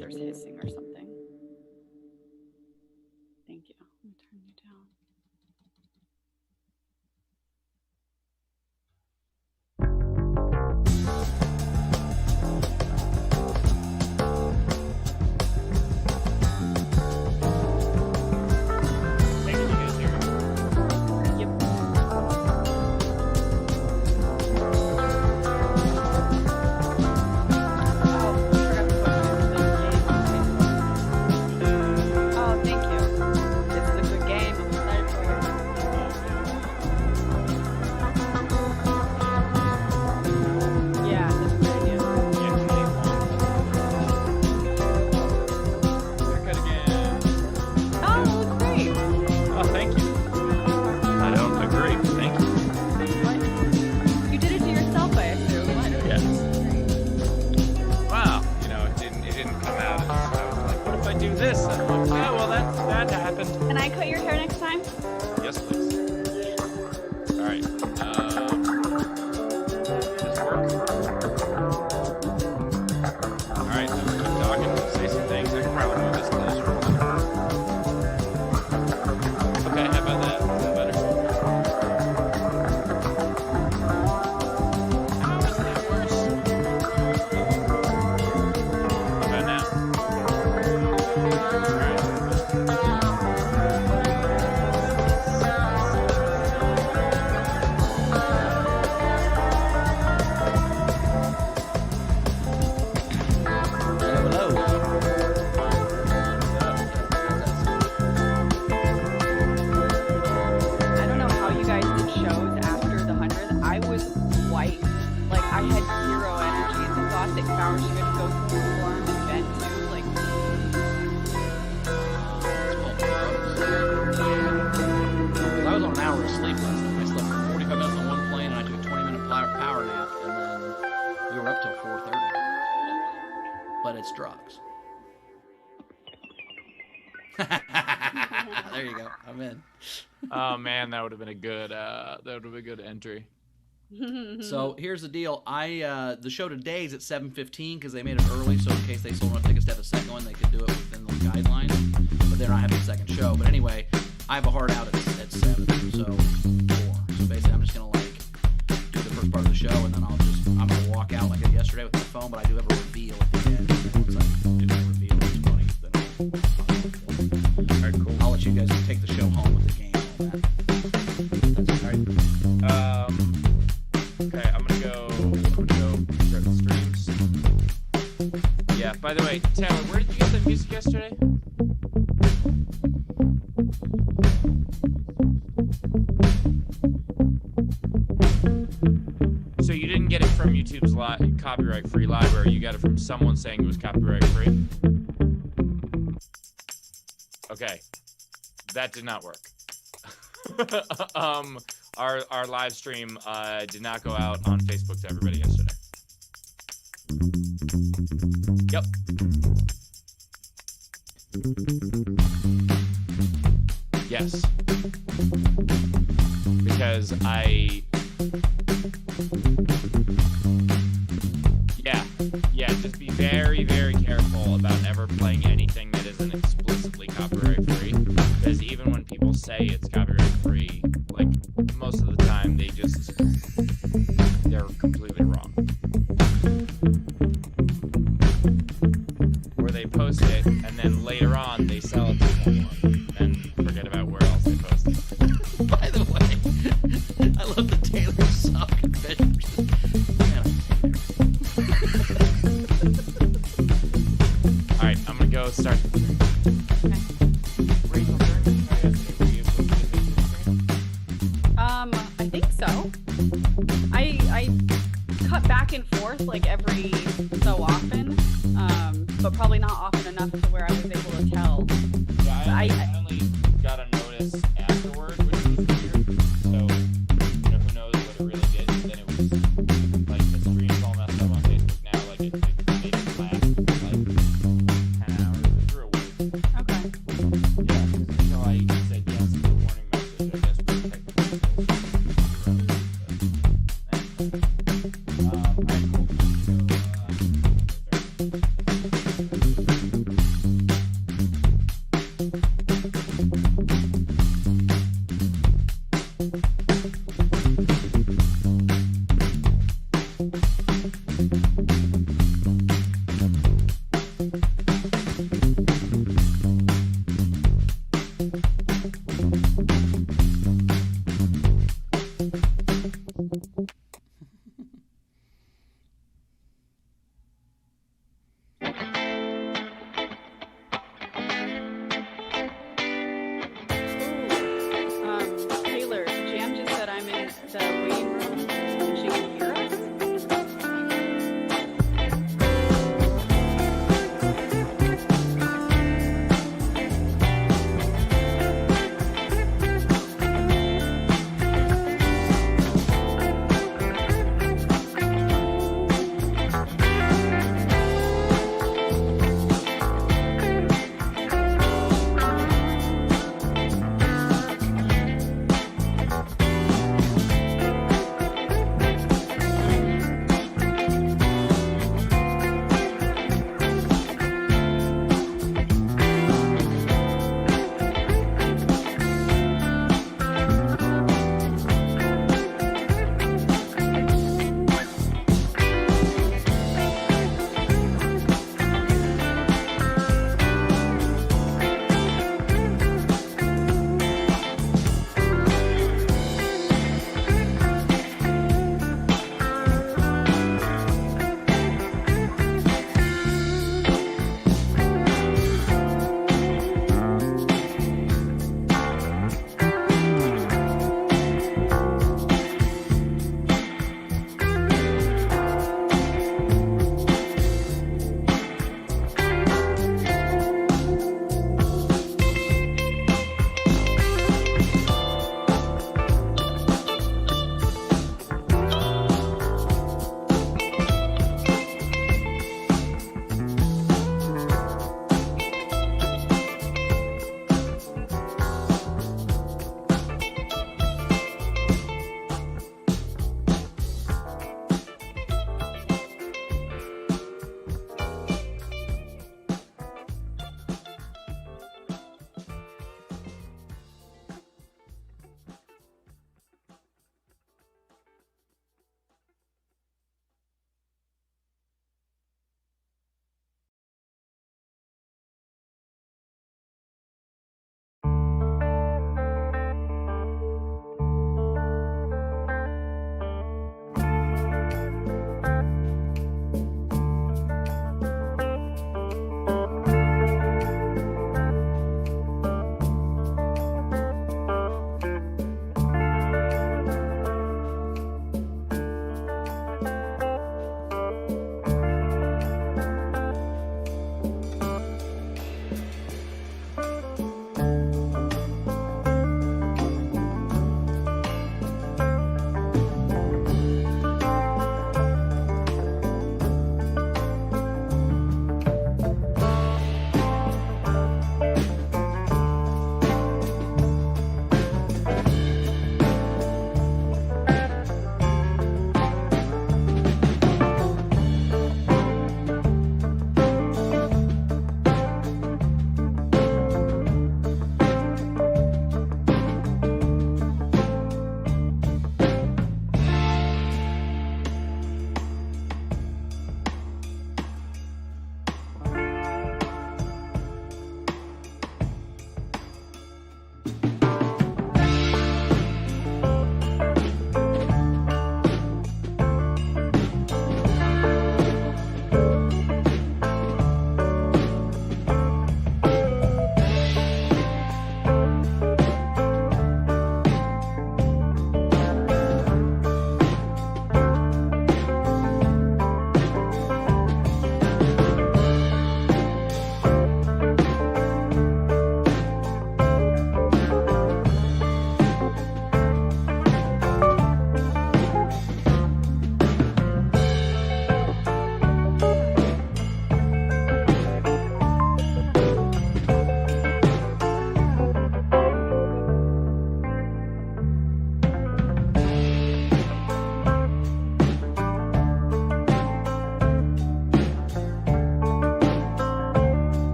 there's hissing or something. Thank you. I'm going to turn you down. There you go. I'm in. Oh man, that would have been a good entry. So here's the deal. The show today is at 7:15 because they made it early, so in case they sold enough tickets to have a second one, they could do it within the guidelines. But they're not having a second show. But anyway, I have a hard out at 7, so 4. So basically, I'm just gonna do the first part of the show, and then I'm gonna walk out like I did yesterday with my phone. But I do have a reveal at the end. Once I do my reveal, it's funny. Then all right, cool. I'll let you guys take the show home with the game and all that. That's all right. Okay, I'm gonna go start the streams. Yeah, by the way, Taylor, where did you get the music yesterday? So you didn't get it from YouTube's copyright-free library, you got it from someone saying it was copyright-free? Okay, that did not work. Our live stream did not go out on Facebook to everybody yesterday. Yep. Yes. Because yeah, just be very, very careful about ever playing anything that isn't explicitly copyright free. Because even when people say it's copyright free, like most of the time they're completely wrong. Or they post it and then later on they sell it to someone and forget about where else they posted it. By the way, I love the Taylor Sock confession. Alright, I'm gonna go start the stream. I think so. I cut back and forth like every so often, but probably not often enough to where I was able to tell. Yeah, I only got a notice afterward, which was weird. So, who knows what it really did. Then it was like the stream's all messed up on Facebook now. Like it made it last like 10 hours. It threw a week. Okay. Yeah. So I said yes to the warning message. I guess for technical issues. Alright, cool.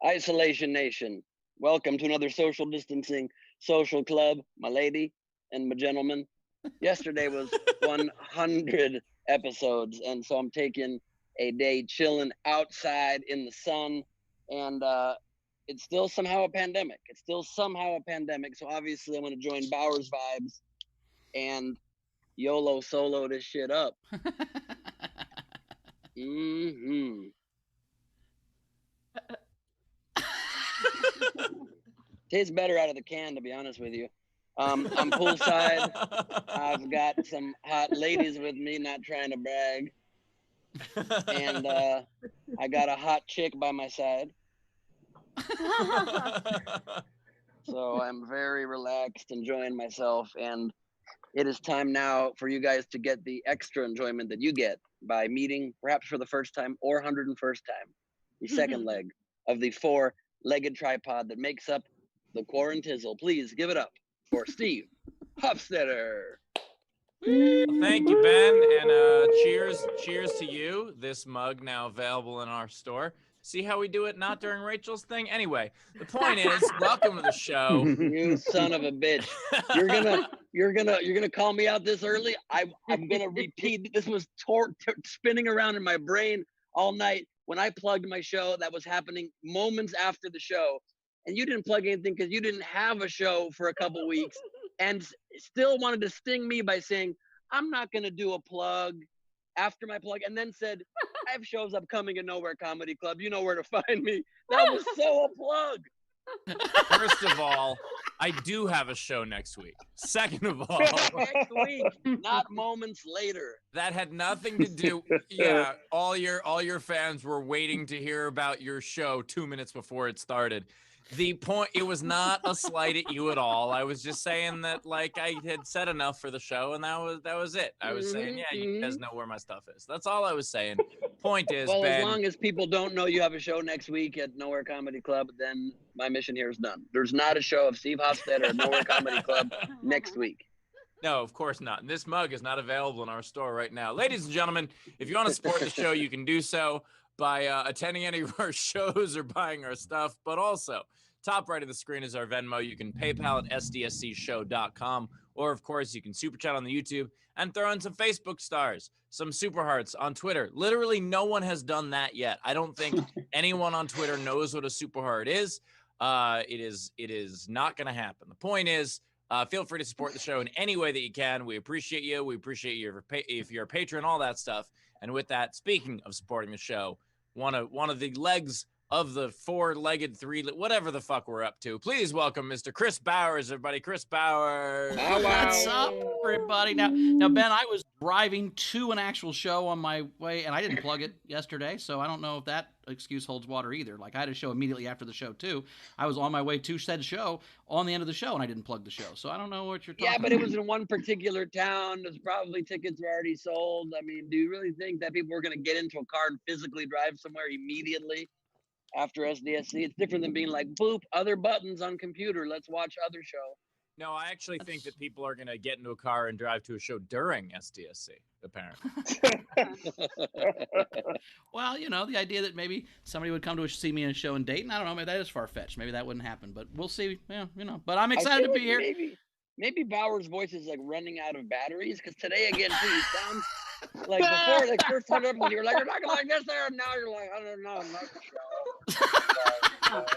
Isolation Nation, welcome to another social distancing social club, my lady and my gentleman. Yesterday was 100 episodes, and so I'm taking a day chilling outside in the sun, and it's still somehow a pandemic. So obviously I'm going to join Bowers vibes and YOLO solo this shit up. Tastes better out of the can, to be honest with you. I'm poolside. I've got some hot ladies with me, not trying to brag. And I got a hot chick by my side. So I'm very relaxed, enjoying myself. And it is time now for you guys to get the extra enjoyment that you get by meeting, perhaps for the first time or 101st time, the second leg of the four-legged tripod that makes up the Quarantizzle. Please give it up for Steve Hofstetter. Thank you, Ben, and cheers to you. This mug now available in our store. See how we do it not during Rachel's thing? Anyway, the point is, welcome to the show. You son of a bitch. You're gonna call me out this early? I'm gonna repeat. This was spinning around in my brain all night when I plugged my show. That was happening moments after the show. And you didn't plug anything because you didn't have a show for a couple weeks and still wanted to sting me by saying, I'm not going to do a plug after my plug, and then said, I have shows upcoming at Nowhere Comedy Club. You know where to find me. That was so a plug. First of all, I do have a show next week. Second of all, next week, not moments later. That had nothing to do. Yeah, all your fans were waiting to hear about your show 2 minutes before it started. The point, it was not a slight at you at all. I was just saying that, like, I had said enough for the show, and that was it. I was saying, yeah, you guys know where my stuff is. That's all I was saying. Point is, well, Ben, as long as people don't know you have a show next week at Nowhere Comedy Club, then my mission here is done. There's not a show of Steve Hofstetter at Nowhere Comedy Club next week. No, of course not. And this mug is not available in our store right now. Ladies and gentlemen, if you want to support the show, you can do so by attending any of our shows or buying our stuff, but also top right of the screen is our Venmo. You can PayPal at sdscshow.com, or of course you can super chat on the YouTube and throw in some Facebook stars, some super hearts on Twitter. Literally no one has done that yet. I don't think anyone on Twitter knows what a super heart is. It is not going to happen. The point is, feel free to support the show in any way that you can. We appreciate you. We appreciate you if you're a patron, all that stuff. And with that, speaking of supporting the show, one of the legs of the four-legged, whatever the fuck we're up to. Please welcome Mr. Chris Bowers, everybody. Chris Bowers. What's up, everybody? Now, Ben, I was driving to an actual show on my way, and I didn't plug it yesterday, so I don't know if that excuse holds water either. Like, I had a show immediately after the show, too. I was on my way to said show on the end of the show, and I didn't plug the show, so I don't know what you're talking about. Yeah, but it was in one particular town. There's probably tickets were already sold. I mean, do you really think that people were going to get into a car and physically drive somewhere immediately after SDSC? It's different than being like, boop, other buttons on computer. Let's watch other show. No, I actually think that people are going to get into a car and drive to a show during SDSC, apparently. Well, you know, the idea that maybe somebody would come to see me in a show in Dayton, I don't know, maybe that is far-fetched. Maybe that wouldn't happen, but we'll see. Yeah, you know, but I'm excited to be here. Maybe Bauer's voice is like running out of batteries, because today again, too, you sound like before, like first time up, you were like, you're talking like this there, and now you're like, I don't know, I'm not sure.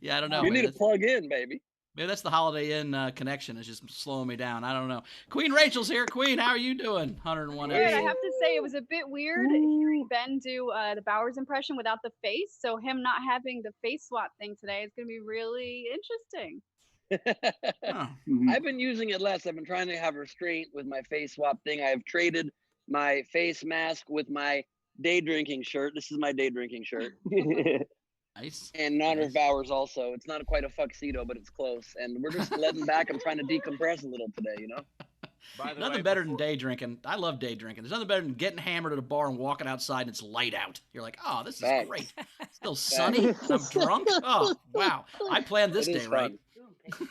Yeah, I don't know. You need to plug in, baby. Maybe that's the Holiday Inn connection is just slowing me down. I don't know. Queen Rachel's here. Queen, how are you doing? 101 Good. I have to say it was a bit weird hearing Ben do the Bowers impression without the face. So him not having the face swap thing today is going to be really interesting. I've been using it less. I've been trying to have restraint with my face swap thing. I have traded my face mask with my day drinking shirt. This is my day drinking shirt. Nice. And in honor of Bowers also. It's not quite a tuxedo, but it's close. And we're just letting back. I'm trying to decompress a little today, you know? Nothing better than day drinking. I love day drinking. There's nothing better than getting hammered at a bar and walking outside and it's light out. You're like, oh, this is great. It's still sunny. I'm drunk. Oh, wow. I planned this day, right?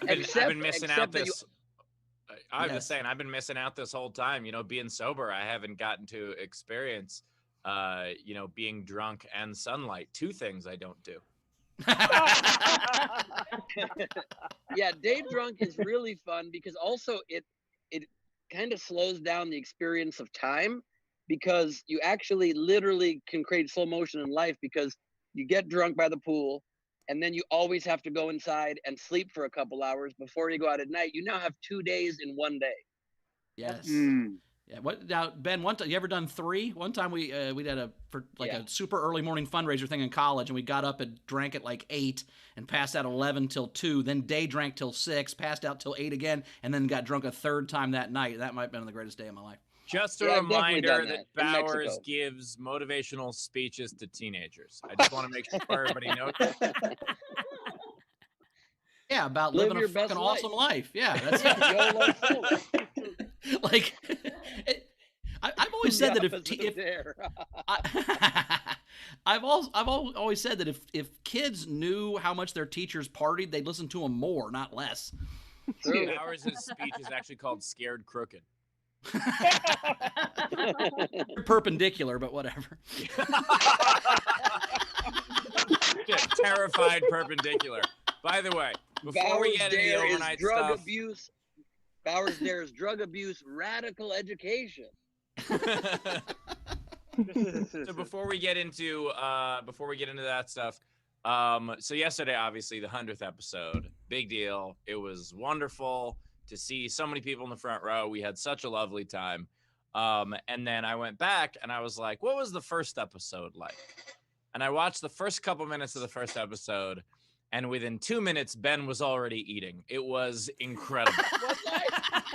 I've been missing out this. I was just saying, I've been missing out this whole time. You know, being sober, I haven't gotten to experience being drunk and sunlight. 2 things I don't do. Yeah, day drunk is really fun because also it kind of slows down the experience of time, because you actually literally can create slow motion in life, because you get drunk by the pool and then you always have to go inside and sleep for a couple hours before you go out at night. You now have 2 days in one day. Yes. Yeah. What now, Ben? One time, you ever done 3? One time we did a super early morning fundraiser thing in college, and we got up and drank at like 8 and passed out 11 till 2. Then day drank till 6, passed out till 8 again, and then got drunk a third time that night. That might have been the greatest day of my life. Just a reminder that Bowers gives motivational speeches to teenagers. I just want to make sure everybody knows. Yeah, about living a fucking awesome life. Yeah, that's like. I've always said that I've always said that if kids knew how much their teachers partied, they'd listen to them more, not less. Bowers' speech is actually called "Scared Crooked." Perpendicular, but whatever. Terrified perpendicular. By the way, before we get into the overnight stuff, Bowers dares drug abuse, radical education. So before we get into that stuff, so yesterday, obviously the 100th episode, big deal. It was wonderful to see so many people in the front row. We had such a lovely time. And then I went back and I was like, what was the first episode like? And I watched the first couple minutes of the first episode, and within 2 minutes, Ben was already eating. It was incredible.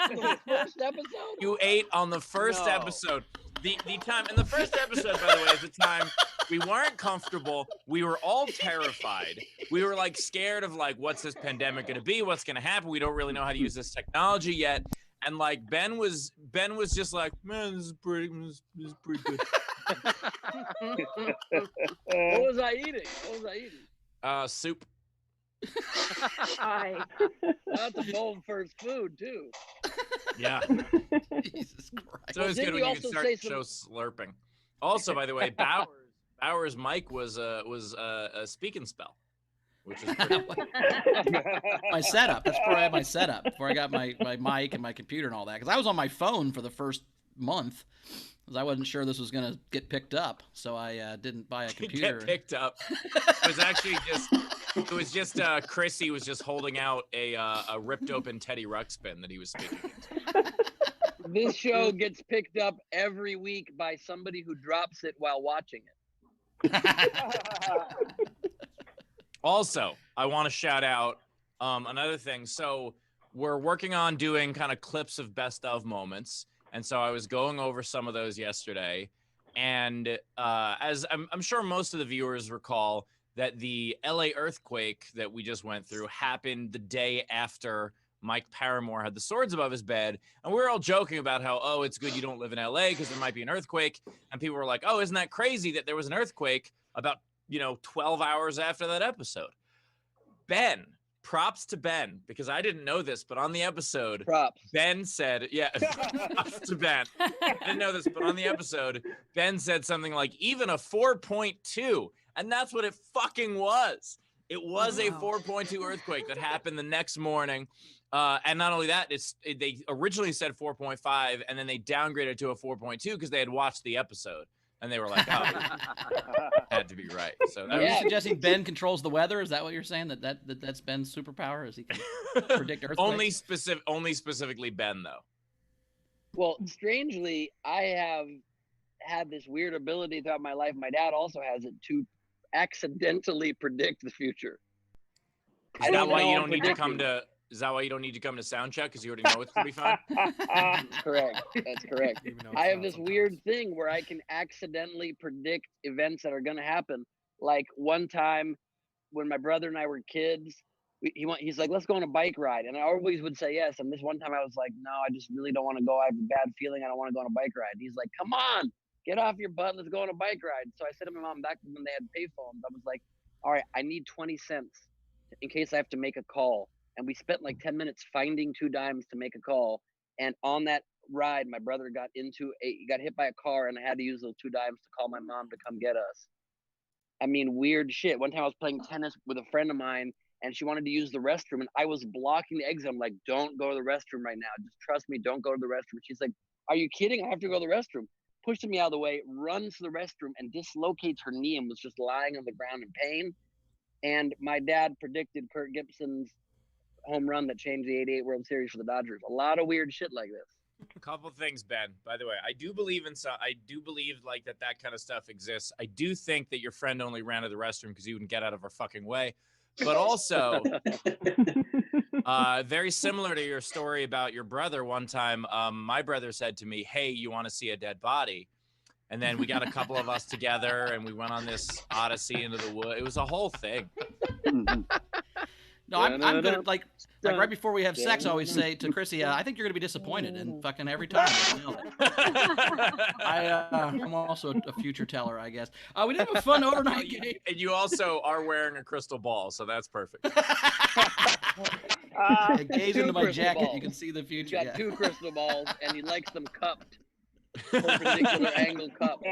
The first episode? You ate on the first episode. The time in the first episode, by the way, is the time we weren't comfortable. We were all terrified. We were like scared of like, what's this pandemic going to be? What's going to happen? We don't really know how to use this technology yet. And like Ben was just like, man, this is pretty good. What was I eating? Soup. That's a bold first food too. Yeah. Jesus Christ. So it's good when you can start show slurping. Also, by the way, Bowers' mic was a speak and spell, which is pretty my setup. That's where I had my setup before I got my mic and my computer and all that. Because I was on my phone for the first month, because I wasn't sure this was going to get picked up, so I didn't buy a computer. Get picked up. It was just Chrissy was just holding out a ripped open Teddy Ruxpin that he was speaking into. This show gets picked up every week by somebody who drops it while watching it. Also, I want to shout out another thing. So we're working on doing kind of clips of best of moments. And so I was going over some of those yesterday. And as I'm sure most of the viewers recall, that the LA earthquake that we just went through happened the day after Mike Paramore had the swords above his bed. And we were all joking about how, oh, it's good you don't live in LA because there might be an earthquake. And people were like, oh, isn't that crazy that there was an earthquake about, 12 hours after that episode? Ben, props to Ben, because I didn't know this, but on the episode, Ben said, props to Ben. I didn't know this, but on the episode, Ben said something like, even a 4.2. And that's what it fucking was. It was a 4.2 earthquake that happened the next morning. And not only that, they originally said 4.5, and then they downgraded to a 4.2 because they had watched the episode. And they were like, oh, had to be right. So are you suggesting Ben controls the weather? Is that what you're saying? That's Ben's superpower? Is he can predict earthquakes? Only specifically Ben, though. Well, strangely, I have had this weird ability throughout my life. My dad also has it, to accidentally predict the future. Is that why you don't need to come to? Is that why you don't need to come to sound check? Because you already know it's gonna be fun. That's correct. That's correct. I have this weird thing where I can accidentally predict events that are gonna happen. Like one time, when my brother and I were kids, he's like, "Let's go on a bike ride," and I always would say yes. And this one time, I was like, "No, I just really don't want to go. I have a bad feeling. I don't want to go on a bike ride." And he's like, "Come on, get off your butt. Let's go on a bike ride." So I said to my mom, back when they had payphones, I was like, "All right, I need 20 cents in case I have to make a call." And we spent like 10 minutes finding 2 dimes to make a call. And on that ride, my brother got hit by a car, and I had to use those 2 dimes to call my mom to come get us. I mean, weird shit. One time I was playing tennis with a friend of mine, and she wanted to use the restroom, and I was blocking the exit. I'm like, don't go to the restroom right now. Just trust me. Don't go to the restroom. She's like, are you kidding? I have to go to the restroom. Pushes me out of the way, runs to the restroom, and dislocates her knee and was just lying on the ground in pain. And my dad predicted Kurt Gibson's home run that changed the '88 World Series for the Dodgers. A lot of weird shit like this. A couple things, Ben. By the way, I do believe like that kind of stuff exists. I do think that your friend only ran to the restroom because he wouldn't get out of our fucking way. But also, very similar to your story about your brother. One time, my brother said to me, "Hey, you want to see a dead body?" And then we got a couple of us together, and we went on this odyssey into the wood. It was a whole thing. No, I'm good at, like right before we have sex, I always say to Chrissy, I think you're going to be disappointed, and fucking every time. I'm also a future teller, I guess. We did have a fun overnight game. And you also are wearing a crystal ball, so that's perfect. Gaze into my jacket, you can see the future. He's got 2 crystal balls, and he likes them cupped. Perpendicular angle cup.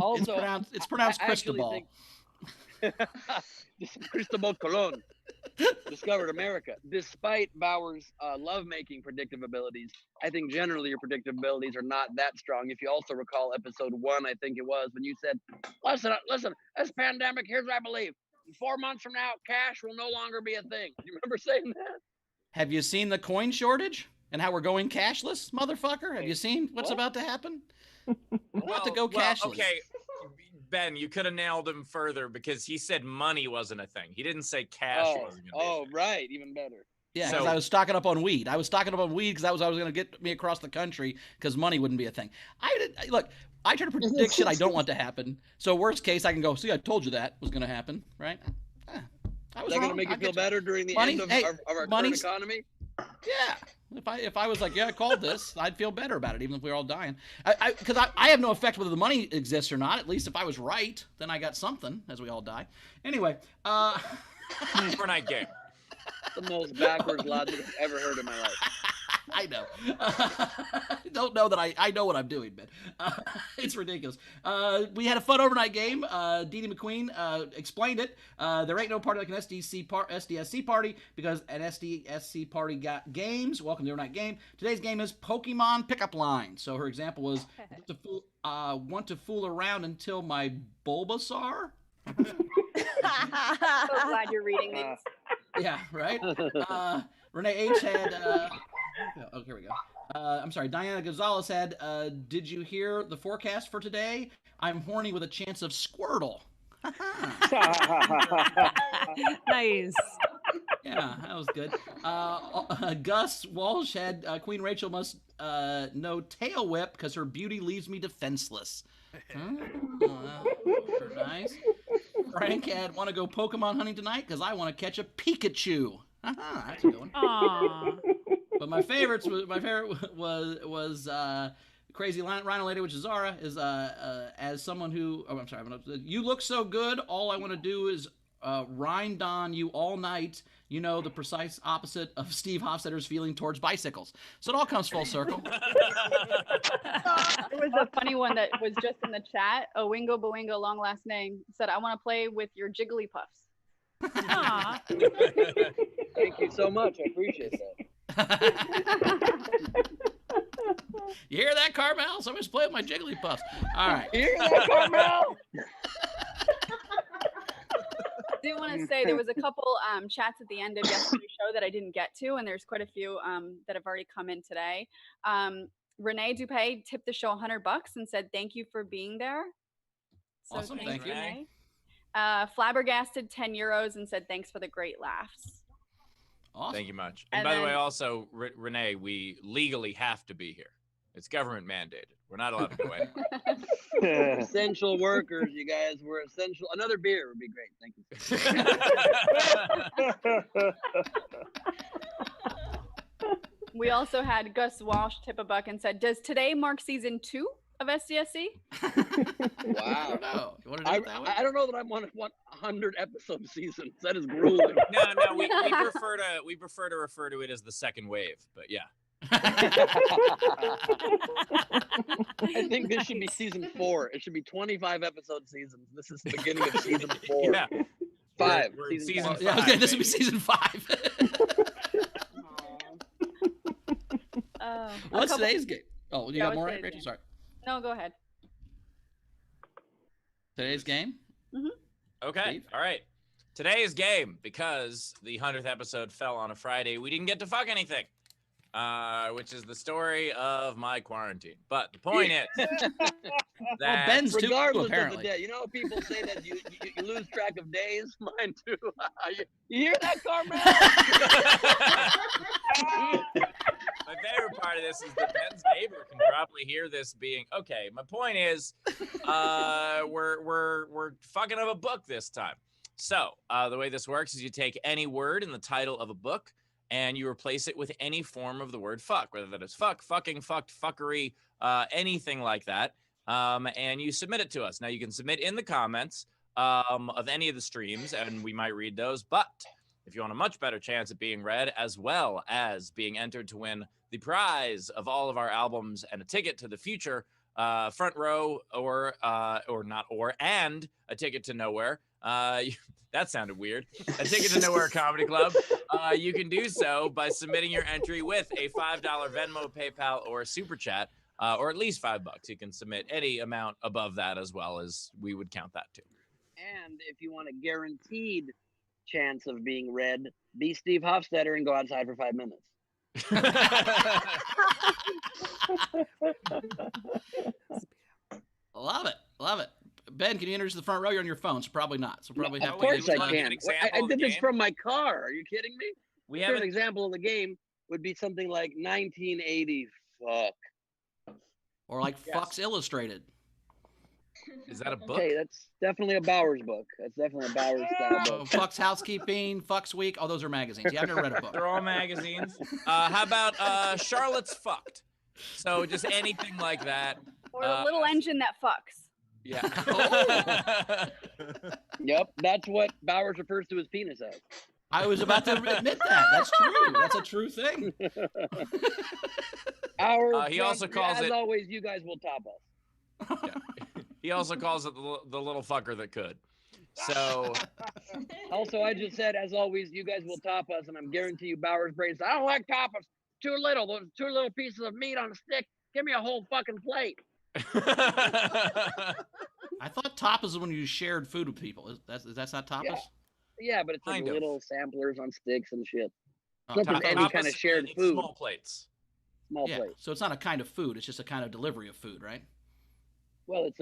Also, it's pronounced Cristobal. Cristobal Colon discovered America. Despite Bauer's lovemaking predictive abilities, I think generally your predictive abilities are not that strong. If you also recall episode 1, I think it was, when you said, listen, this pandemic, here's what I believe. 4 months from now, cash will no longer be a thing. You remember saying that? Have you seen the coin shortage and how we're going cashless, motherfucker? Have you seen what's about to happen? We're about to go cashless. Okay, Ben, you could have nailed him further because he said money wasn't a thing. He didn't say cash wasn't going to be a thing. Right, even better. Yeah, because I was stocking up on weed. I was stocking up on weed because that was going to get me across the country because money wouldn't be a thing. Look, I try to predict shit I don't want to happen. So worst case, I can go, see, I told you that was going to happen, right? I was Is that going wrong. to make you feel better during the end of our current economy? Yeah. If I was like, yeah, I called this, I'd feel better about it, even if we were all dying. Because I have no effect whether the money exists or not. At least if I was right, then I got something as we all die. Anyway. Overnight game. The most backwards logic I've ever heard in my life. I know. Don't know that I know what I'm doing, man. It's ridiculous. We had a fun overnight game. Dee Dee McQueen explained it. There ain't no party like an SDSC party because an SDSC party got games. Welcome to the overnight game. Today's game is Pokemon Pickup Line. So her example was, want to fool around until my Bulbasaur. So glad you're reading these. Yeah, right? Renee H. had... here we go. I'm sorry. Diana Gonzalez had, did you hear the forecast for today? I'm horny with a chance of Squirtle. Nice. Yeah, that was good. Gus Walsh had, Queen Rachel must know tail whip because her beauty leaves me defenseless. Nice. Frank had want to go Pokemon hunting tonight because I want to catch a Pikachu. That's a good one. Aww. But my favorite was Crazy Rhino Lady, which is Zara, is as someone who you look so good. All I want to do is rind on you all night. You know, the precise opposite of Steve Hofstadter's feeling towards bicycles. So it all comes full circle. There was a funny one that was just in the chat. Owingo Boingo, long last name, said, I want to play with your Jigglypuffs. Aww. Thank you so much. I appreciate that. You hear that, Carmel? Somebody's playing with my Jigglypuffs. All right. You hear that, Carmel? I did want to say there was a couple chats at the end of yesterday's show that I didn't get to, and there's quite a few that have already come in today. Renee Dupay tipped the show $100 and said thank you for being there. So Awesome, thank you. Renee. Flabbergasted €10 and said thanks for the great laughs. Awesome. Thank you much. And by the way, also, Renee, we legally have to be here. It's government mandated. We're not allowed to go anywhere. Essential workers, you guys. We're essential. Another beer would be great. Thank you. We also had Gus Walsh tip a $1 and said, does today mark season 2 of SDSC? Wow. I don't know. You want to do it that way? I don't know that I want 100 episode seasons. That is grueling. No, we prefer to refer to it as the second wave, but yeah. I think this should be season 4. It should be 25 episode seasons. This is the beginning of season 4. Yeah. 5. We're in season five. Yeah, five, this will be baby. season 5. What's today's game? Oh, you Yeah, got more, what's today's Rachel? game? Sorry. No, go ahead. Today's game? Okay. Steve? All right. Today's game, because the 100th episode fell on a Friday, we didn't get to fuck anything, which is the story of my quarantine. But the point is that Ben's too, Regardless of apparently. the day, you know how people say that you lose track of days? Mine too. You hear that, Carmen? my favorite part of this is that Ben's neighbor can probably hear this being okay. My point is, we're fucking up a book this time. So the way this works is you take any word in the title of a book and you replace it with any form of the word fuck, whether that is fuck, fucking, fucked, fuckery, anything like that. And you submit it to us. Now you can submit in the comments of any of the streams and we might read those. But if you want a much better chance at being read, as well as being entered to win the prize of all of our albums and a ticket to the future front row and a ticket to nowhere. That sounded weird. A ticket to Nowhere Comedy Club. You can do so by submitting your entry with a $5 Venmo, PayPal, or Super Chat, or at least $5. You can submit any amount above that as well, as we would count that too. And if you want a guaranteed chance of being read, be Steve Hofstetter and go outside for 5 minutes. Love it. Love it. Ben, can you enter to the front row? You're on your phone, so probably not. So probably Of have course to I get can. An example I of the did this game? from my car. Are you kidding me? We Sure, have an example of the game would be something like 1980. Fuck. Or like Yes. Fox Illustrated. Is that a book? Okay, that's definitely a Bowers book. That's definitely a Bowers style So book. Fox Housekeeping, Fox Week. Oh, those are magazines. Yeah, I've never read a book. They're all magazines. How about Charlotte's Fucked? So just anything like that. Or a little engine that fucks. Yeah. Yep, that's what Bowers refers to his penis as. I was about to admit that. That's true. That's a true thing. He also calls as it- always, you guys will top us. He also calls it the little fucker that could. So Also, I just said, as always, you guys will top us, and I'm guarantee you Bowers brains. I don't like top us. Too little. Those 2 little pieces of meat on a stick. Give me a whole fucking plate. I thought tapas is when you shared food with people. That's not tapas? Yeah. Yeah, but it's like Kind of. little samplers on sticks and shit. Oh, Not ta- just any kind of Tapas, shared it's food. Small plates. Small yeah. plate. So it's not a kind of food. It's just a kind of delivery of food, right? Well, it's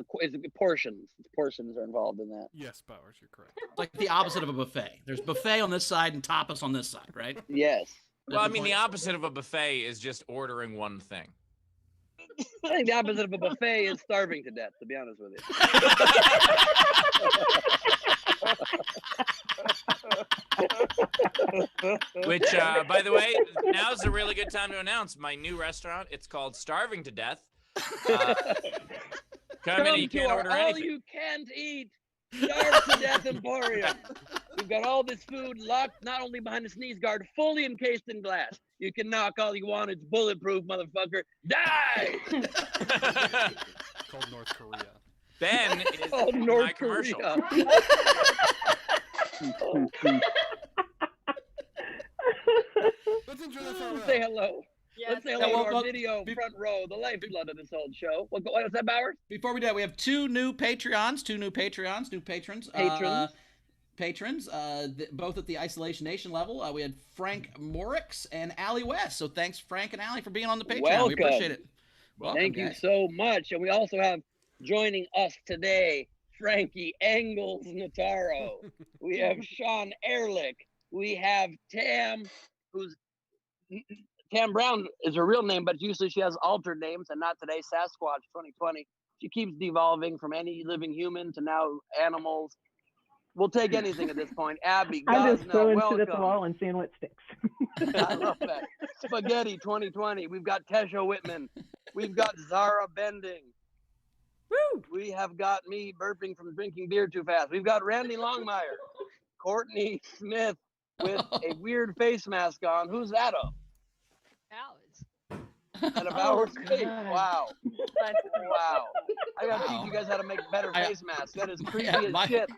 portions. Portions are involved in that. Yes, Bowers, you're correct. It's like the opposite of a buffet. There's buffet on this side and tapas on this side, right? Yes. Well, I mean, the opposite of a buffet is just ordering one thing. I think the opposite of a buffet is starving to death, to be honest with you. Which, by the way, now's a really good time to announce my new restaurant. It's called Starving to Death. Come in, you to can't our order all anything. you can't eat, starve to death emporium. We've got all this food locked not only behind a sneeze guard, fully encased in glass. You can knock all you want. It's bulletproof, motherfucker. Die! Called North Korea. Ben is Oh, in North my commercial. Korea. Let's enjoy the front row. Say hello. Yes. Let's say hello well, to our well, video front row, the lifeblood of this whole show. What is that, Bowers? Before we do that, we have two new patrons, new patrons. Patrons, both at the Isolation Nation level. We had Frank Morix and Allie West. So thanks, Frank and Allie, for being on the Patreon. We Welcome. appreciate it. Welcome, Thank you guys. so much. And we also have joining us today, Frankie Engels Notaro. We have Sean Ehrlich. We have Tam, Tam Brown is her real name, but usually she has altered names, and not today, Sasquatch 2020. She keeps devolving from any living human to now animals. We'll take anything at this point. Abby, I'm just Gosnell, throwing shit at the welcome. wall and seeing what sticks. I love that. Spaghetti 2020. We've got Tesha Whitman. We've got Zara Bending. Woo! We have got me burping from drinking beer too fast. We've got Randy Longmire. Courtney Smith with a weird face mask on. Who's that of? Alex. And a Bowers face. God. Wow. That's Wow. I gotta Wow. teach you guys how to make better I- face masks. That is creepy Yeah, as shit.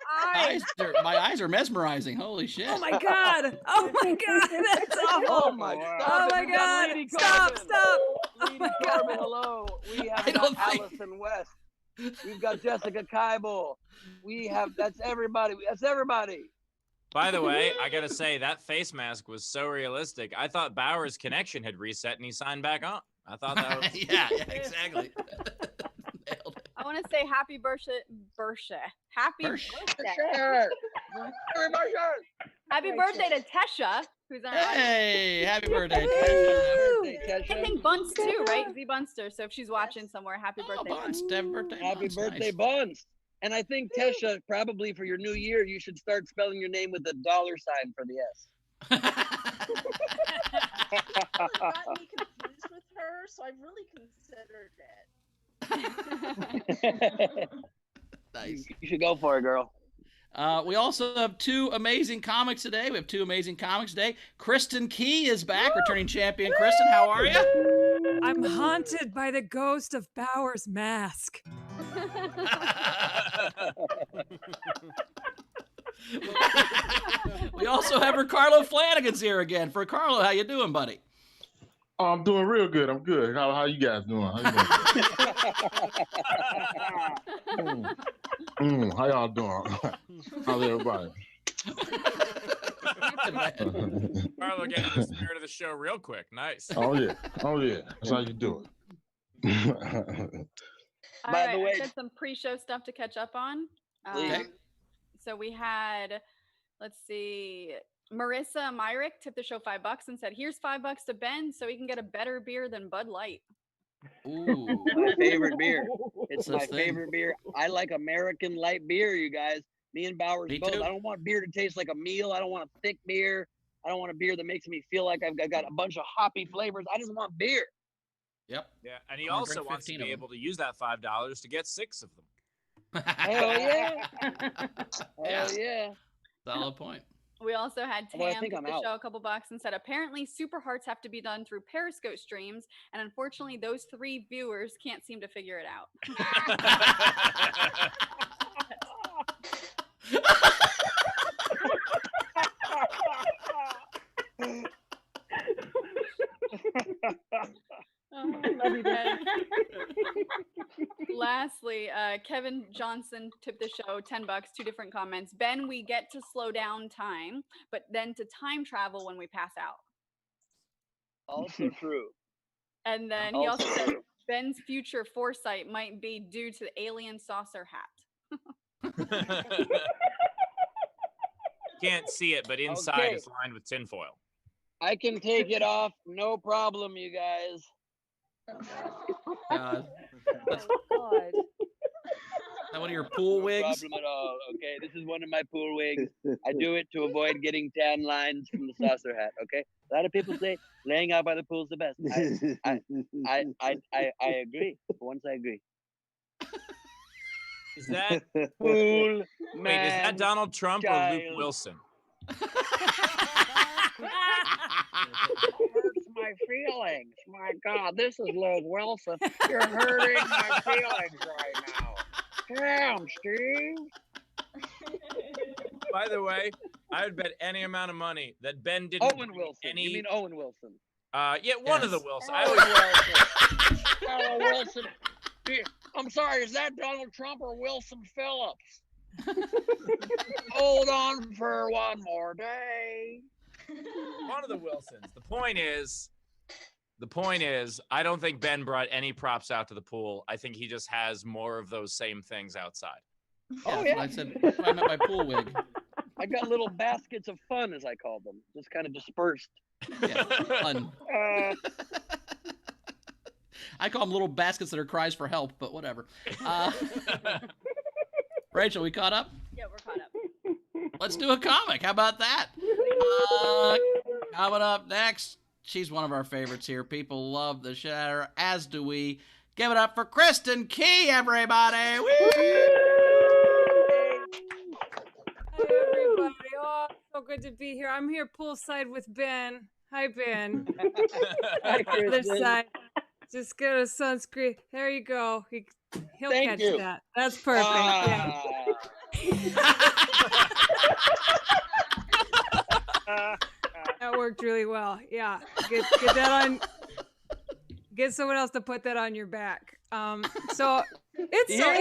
my eyes are mesmerizing. Holy shit. Oh my god! Oh my god! That's Oh awful! my Wow. God. Oh my We got god! Lady Stop! Corbin. Stop! Lady my Corbin, God. hello. We have I got don't think- Allison West. We've got Jessica Keibel. We have, that's everybody. That's everybody. By the way, I gotta say that face mask was so realistic. I thought Bauer's connection had reset and he signed back on. I thought that was yeah, exactly. Nailed it. I want to say happy birthday. Happy Birch. birthday. Sure. Everybody, sure. Happy birthday to Tesha, who's our Hey, happy birthday. Birthday, I Tesha. think Bunce too, right? Z Bunster. So if she's watching somewhere, happy Oh, birthday, Bunce. Bunce, happy birthday. Happy Bunce, birthday, nice. Buns. And I think, Tesha, probably for your new year, you should start spelling your name with a $sign for the S. got me confused with her, so I've really considered it. Nice. You should go for it, girl. We also have two amazing comics today. We have two amazing comics today. Kristin Key is back, returning champion. Kristin, how are you? I'm haunted by the ghost of Bauer's mask. We also have Ricarlo Flanagan's here again. For Ricarlo, how you doing, buddy? Oh, I'm doing real good. I'm good. How you guys doing? How you doing? How y'all doing? How's everybody? Carlo getting the spirit of the show real quick. Nice. Oh yeah. That's how you do it. All By right, the way- I've got some pre-show stuff to catch up on. Please. So we had, let's see, Marissa Myrick tipped the show $5 and said, "Here's $5 to Ben so he can get a better beer than Bud Light." Ooh. My favorite beer. It's That's my the thing. favorite beer. I like American light beer, you guys. Me and Bowers Me both. too. I don't want beer to taste like a meal. I don't want a thick beer. I don't want a beer that makes me feel like I've got a bunch of hoppy flavors. I just want beer. Yep. Yeah, and he I'm gonna also drink wants to 15 be of them. able to use that $5 to get 6 of them. Hell yeah. Yeah. Hell yeah. Solid point. We also had Although I Tam think tip I'm the out. show a couple bucks and said, "Apparently super hearts have to be done through Periscope streams, and unfortunately those 3 viewers can't seem to figure it out." Okay. Lastly, Kevin Johnson tipped the show $10, 2 different comments. "Ben, we get to slow down time, but then to time travel when we pass out." Also true. And then he also Also said, true. "Ben's future foresight might be due to the alien saucer hat." Can't see it, but inside Okay. it's lined with tinfoil. I can take it off. No problem, you guys. God. That's God. that one of your pool No wigs? problem at all. Okay, this is one of my pool wigs. I do it to avoid getting tan lines from the saucer hat. Okay, a lot of people say laying out by the pool is the best. I agree. For once, I agree. Is that Pool wait? man. Is that Donald Trump or Luke child. Wilson? Hurts my feelings. My God, this is Luke Wilson. You're hurting my feelings right now. Damn, Steve. By the way, I would bet any amount of money that Ben didn't. Owen bring Wilson. Any, You mean Owen Wilson? yeah, one of the Yes. Wilson. Owen Wilson. Owen Wilson. I'm sorry, is that Donald Trump or Wilson Phillips? Hold on for one more day. One of the Wilsons. The point is, I don't think Ben brought any props out to the pool. I think he just has more of those same things outside. Oh, That's yeah. what I said. That's what I meant by pool wig. I got little baskets of fun, as I call them, just kind of dispersed. Yeah, fun. I call them little baskets that are cries for help, but whatever. Rachel, we caught up? Yeah, we're caught up. Let's do a comic. How about that? Coming up next, she's one of our favorites here. People love the show, as do we. Give it up for Kristin Key, everybody. Woo! Hi, everybody. Oh, so good to be here. I'm here poolside with Ben. Hi, Ben. Hi, Other Kristin. side. Just get a sunscreen. There you go. He'll Thank catch you. that. That's perfect. Yeah. That worked really well. Yeah. Get that on. Get someone else to put that on your back. So it's so.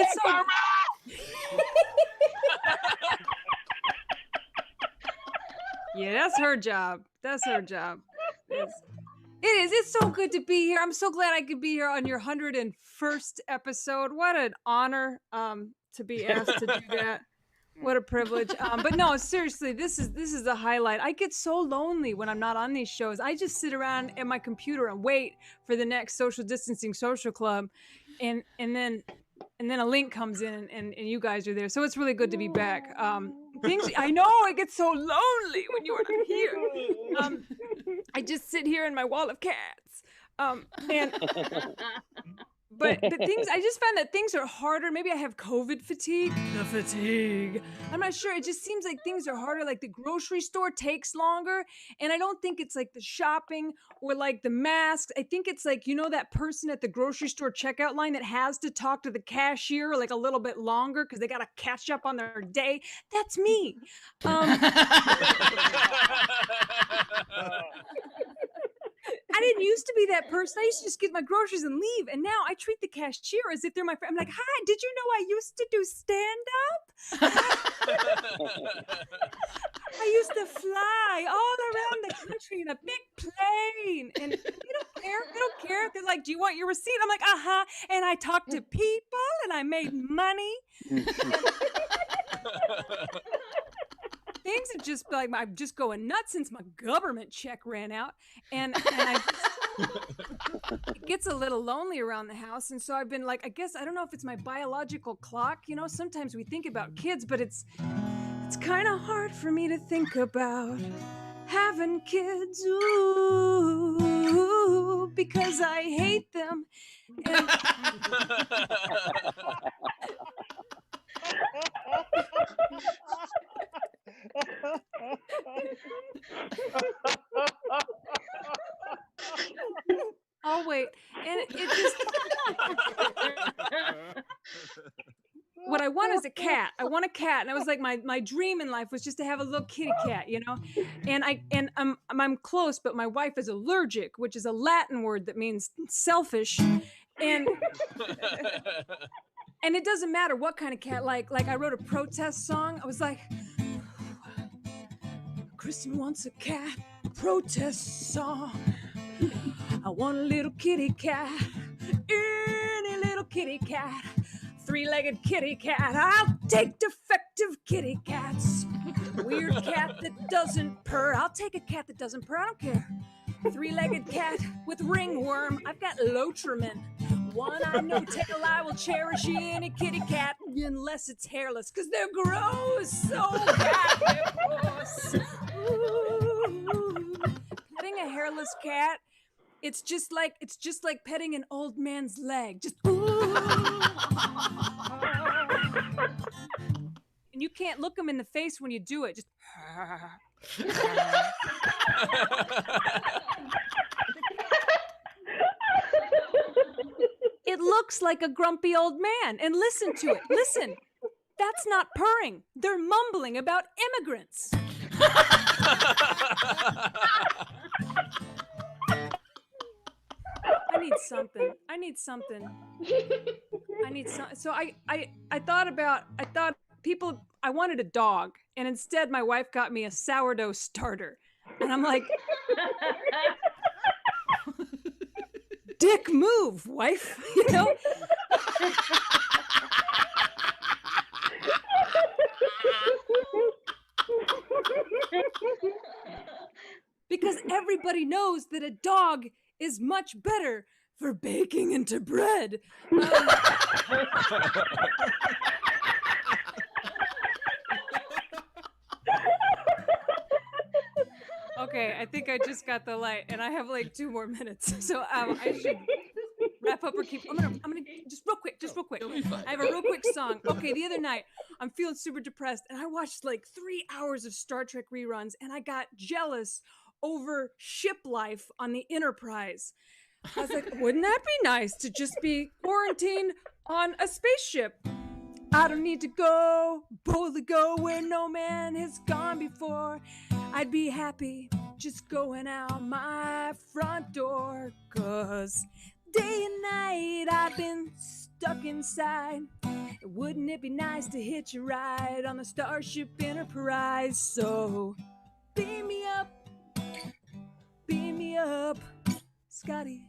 Yeah, that's her job. That's her job. It is. It's so good to be here. I'm so glad I could be here on your 101st episode. What an honor to be asked to do that. What a privilege. But no, seriously, this is the highlight. I get so lonely when I'm not on these shows. I just sit around at my computer and wait for the next social distancing social club, and then a link comes in and you guys are there. So it's really good to be back. I know it gets so lonely when you are here. I just sit here in my wall of cats. But I just found that things are harder. Maybe I have COVID fatigue. The fatigue. I'm not sure. It just seems like things are harder. Like the grocery store takes longer. And I don't think it's like the shopping or like the masks. I think it's like, that person at the grocery store checkout line that has to talk to the cashier like a little bit longer because they got to catch up on their day. That's me. I didn't used to be that person. I used to just get my groceries and leave. And now I treat the cashier as if they're my friend. I'm like, hi, did you know I used to do stand-up? I used to fly all around the country in a big plane. And they don't care. They don't care. They're like, do you want your receipt? I'm like, uh-huh. And I talked to people and I made money. Things are just like, I'm just going nuts since my government check ran out. And it gets a little lonely around the house. And so I've been like, I don't know if it's my biological clock. Sometimes we think about kids, but it's kind of hard for me to think about having kids, ooh, because I hate them. And I'll wait. And it just what I want is a cat. I want a cat. And I was like, my dream in life was just to have a little kitty cat, And I'm close, but my wife is allergic, which is a Latin word that means selfish. And it doesn't matter what kind of cat. Like I wrote a protest song. I was like, Kristin wants a cat, protest song. I want a little kitty cat, any little kitty cat, three-legged kitty cat. I'll take defective kitty cats. Weird cat that doesn't purr. I'll take a cat that doesn't purr. I don't care. Three-legged cat with ringworm. I've got Lotrimin. One I know tail I will cherish any kitty cat unless it's hairless, cause they're gross. So gross. Petting a hairless cat, it's just like petting an old man's leg. Just ooh. And you can't look them in the face when you do it. Just it looks like a grumpy old man. And listen to it. Listen. That's not purring. They're mumbling about immigrants. I need something. So I wanted a dog, and instead my wife got me a sourdough starter. And I'm like, dick move, wife, Because everybody knows that a dog is much better for baking into bread. Okay, I think I just got the light, and I have like 2 more minutes, so I should wrap up or keep. I'm gonna just real quick. I have a real quick song. Okay, the other night I'm feeling super depressed, and I watched like 3 hours of Star Trek reruns, and I got jealous over ship life on the Enterprise. I was like, wouldn't that be nice to just be quarantined on a spaceship? I don't need to boldly go where no man has gone before. I'd be happy just going out my front door. 'Cause day and night I've been stuck inside. Wouldn't it be nice to hitch a ride on the Starship Enterprise? So beam me up, Scotty.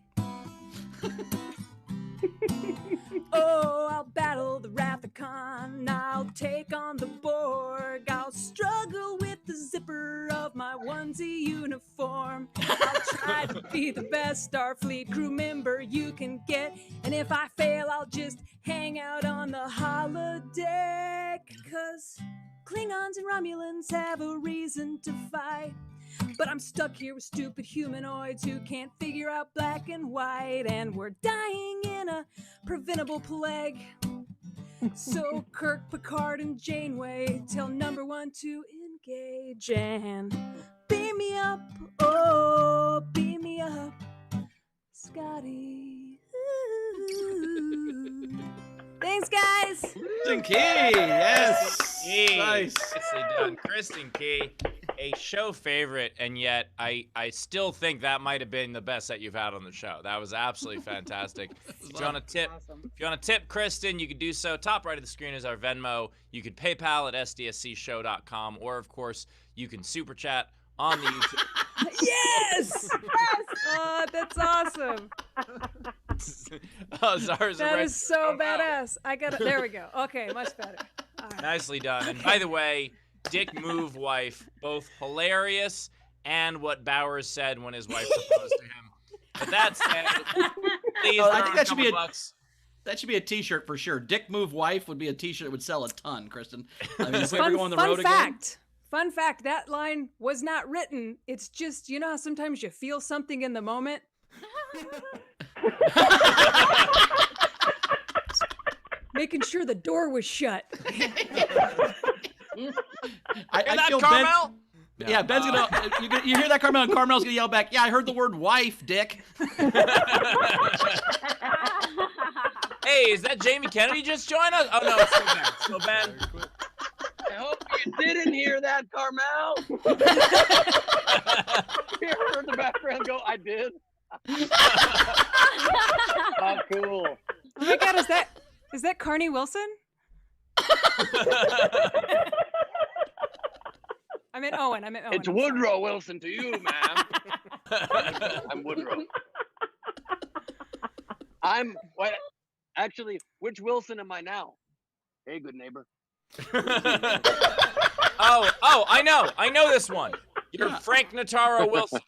Oh, I'll battle the Wrath of Khan. I'll take on the Borg. I'll struggle with the zipper of my onesie uniform. I'll try to be the best Starfleet crew member you can get. And if I fail, I'll just hang out on the holodeck. 'Cause Klingons and Romulans have a reason to fight. But I'm stuck here with stupid humanoids who can't figure out black and white. And we're dying in a preventable plague. So Kirk, Picard, and Janeway tell number 1 to engage. And beam me up, oh, beam me up, Scotty. Ooh. Thanks, guys. Kristin Key, yes. Key. Nice. Nicely done. Kristin Key, a show favorite, and yet I still think that might have been the best that you've had on the show. That was absolutely fantastic. If you want to tip Kristin, you could do so. Top right of the screen is our Venmo. You could PayPal at sdscshow.com, or of course you can super chat on the YouTube. Yes! Oh, that's awesome. Oh, Zara's That is so badass. I got it. There we go. Okay, much better. All right. Nicely done. And by the way, Dick Move Wife, both hilarious and what Bowers said when his wife proposed to him. But that said, please I throw think in that a should be couple a bucks. that should be a T-shirt for sure. Dick Move Wife would be a T-shirt that would sell a ton, Kristin. I mean, if we ever go on the road again. Fun fact, that line was not written. It's just, you know how sometimes you feel something in the moment? Making sure the door was shut. I feel Carmel? Yeah, Ben's gonna. You hear that, Carmel? And Carmel's gonna yell back. Yeah, I heard the word wife, Dick. Hey, is that Jamie Kennedy just joined us? Oh no, it's still Ben. Still Ben. I hope you didn't hear that, Carmel. You heard the background go, I did. Oh, cool. Oh my God, is that Carney Wilson? I meant Owen. It's Woodrow Wilson to you, man. I'm Woodrow. Actually, which Wilson am I now? Hey, good neighbor. Oh, I know this one. You're Frank Notaro Wilson.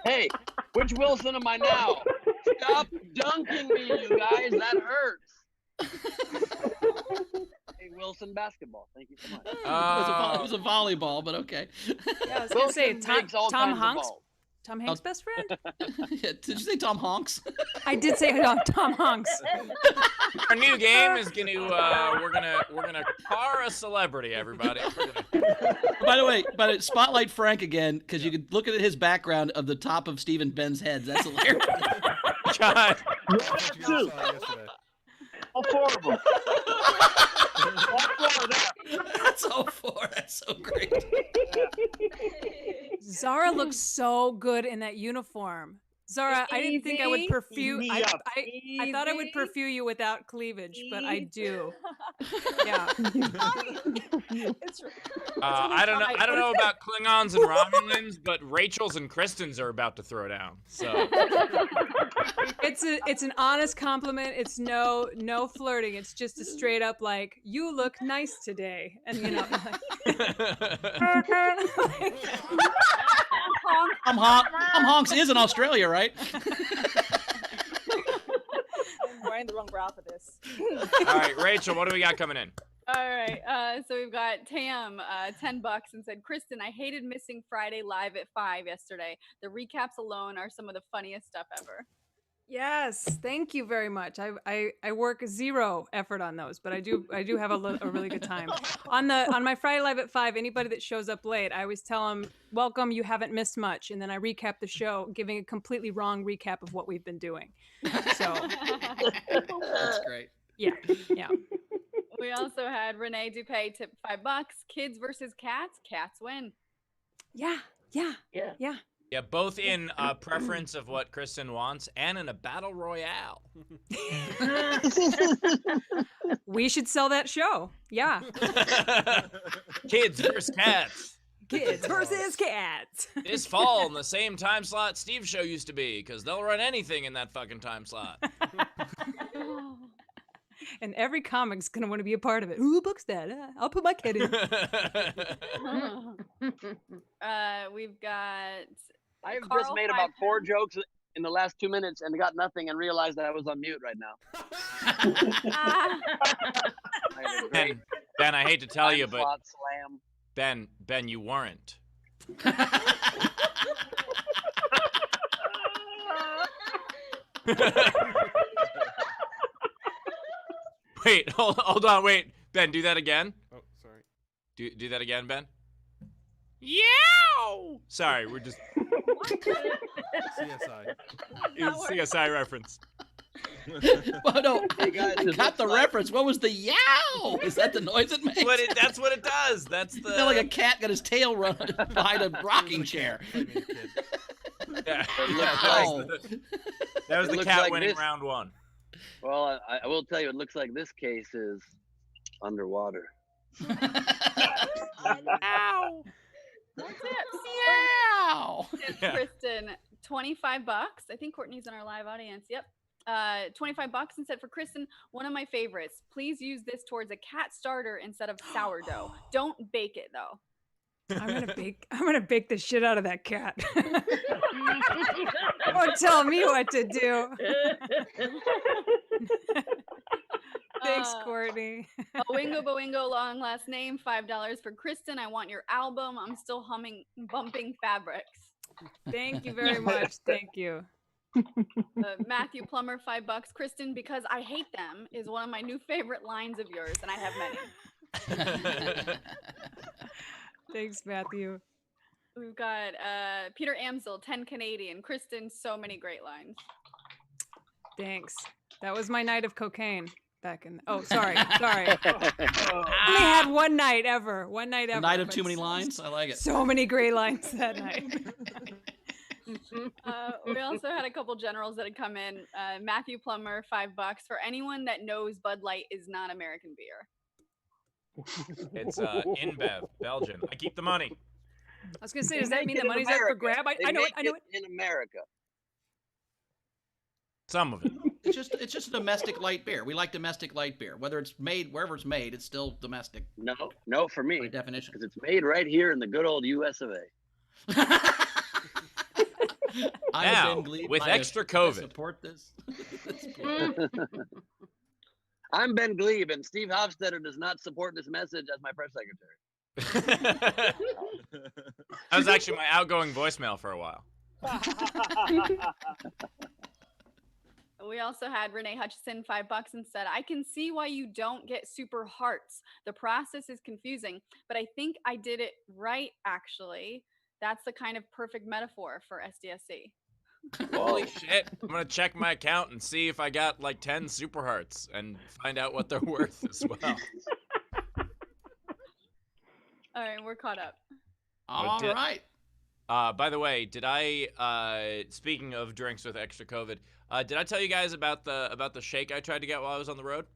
Hey, which Wilson am I now? Stop dunking me, you guys. That hurts. Hey, Wilson basketball. Thank you so much. It was a volleyball, but okay. Yeah, I was gonna say Wilson makes all Tom kinds of Hanks. balls. Tom Hanks' best friend? Yeah, did you say Tom Honks? I did say Tom Hanks. Our new game is we're gonna car a celebrity, everybody. By the way, spotlight Frank again, because you could look at his background of the top of Steve and Ben's heads. That's hilarious. God. All four of them. That's all four. That's so great. Zara looks so good in that uniform. Zara, I didn't think I would pursue. I thought I would pursue you without cleavage, but I do. Yeah. I don't know about Klingons and Romulans, but Rachel's and Kristin's are about to throw down. So it's an honest compliment. It's no flirting. It's just a straight up like, you look nice today, and you know. Tom Honks is in Australia, right? I'm wearing the wrong bra for this. all right, Rachel, what do we got coming in? All right, so we've got Tam, $10, and said, Kristin, I hated missing Friday Live at 5 yesterday. The recaps alone are some of the funniest stuff ever. Yes, thank you very much. I work zero effort on those, but I do have a really good time. On my Friday Live at 5, anybody that shows up late, I always tell them, "Welcome, you haven't missed much," and then I recap the show, giving a completely wrong recap of what we've been doing. So That's great. yeah. We also had Renee Dupay tip $5. Kids versus cats. Cats win. Yeah. Yeah, both in preference of what Kristin wants and in a battle royale. We should sell that show. Yeah. Kids versus cats. Kids versus cats. This fall in the same time slot Steve's show used to be, because they'll run anything in that fucking time slot. And every comic's gonna want to be a part of it. Who books that? I'll put my kid in. We've got. I have Carl just made about 4 jokes in the last 2 minutes and got nothing and realized that I was on mute right now. Ben, I hate to tell you, but slam. Ben, you weren't. Wait, hold on, wait. Ben, do that again. Oh, sorry. Do that again, Ben. Yow! Sorry, we're just CSI. CSI reference. Well, no, Hey guys, I got the reference. What was the yow? Is that the noise it makes? That's what it does. That's the. It sounded like a cat got his tail run behind a rocking chair. Yeah. Wow. That was It the looks cat like winning this. round 1. Well, I will tell you, it looks like this case is underwater. Ow! Meow. Yeah. Kristen, $25. I think Courtney's in our live audience. Yep. $25 and said for Kristen, one of my favorites. Please use this towards a cat starter instead of sourdough. Don't bake it though. I'm gonna bake the shit out of that cat. Don't tell me what to do. Thanks, Courtney. Boingo Boingo, long last name, $5 for Kristen. I want your album. I'm still bumping fabrics. Thank you very much. Thank you. Matthew Plummer, $5. Kristen, because I hate them is one of my new favorite lines of yours, and I have many. Thanks, Matthew. We've got Peter Amsel, 10 Canadian. Kristen, so many great lines. Thanks. That was my night of cocaine back in. Oh, sorry. I only had one night ever. A night of too many lines. I like it. So many great lines that night. We also had a couple generals that had come in. Matthew Plummer, $5 for anyone that knows Bud Light is not American beer. It's InBev, Belgian. I keep the money. I was gonna say, does that mean the money's up for grab? I know it. In America. Some of it. It's just a domestic light beer. We like domestic light beer. Whether it's made wherever it's made, it's still domestic. No, for me. By definition. Because it's made right here in the good old US of A. Now, with extra COVID. Support this. I'm Ben Glebe, and Steve Hofstetter does not support this message as my press secretary. That was actually my outgoing voicemail for a while. We also had Renee Hutchison, $5 and said, I can see why you don't get super hearts. The process is confusing, but I think I did it right, actually. That's the kind of perfect metaphor for SDSC. Holy shit. I'm going to check my account and see if I got like 10 super hearts and find out what they're worth as well. All right, we're caught up. All right. By the way, did I, speaking of drinks with extra COVID, did I tell you guys about the shake I tried to get while I was on the road?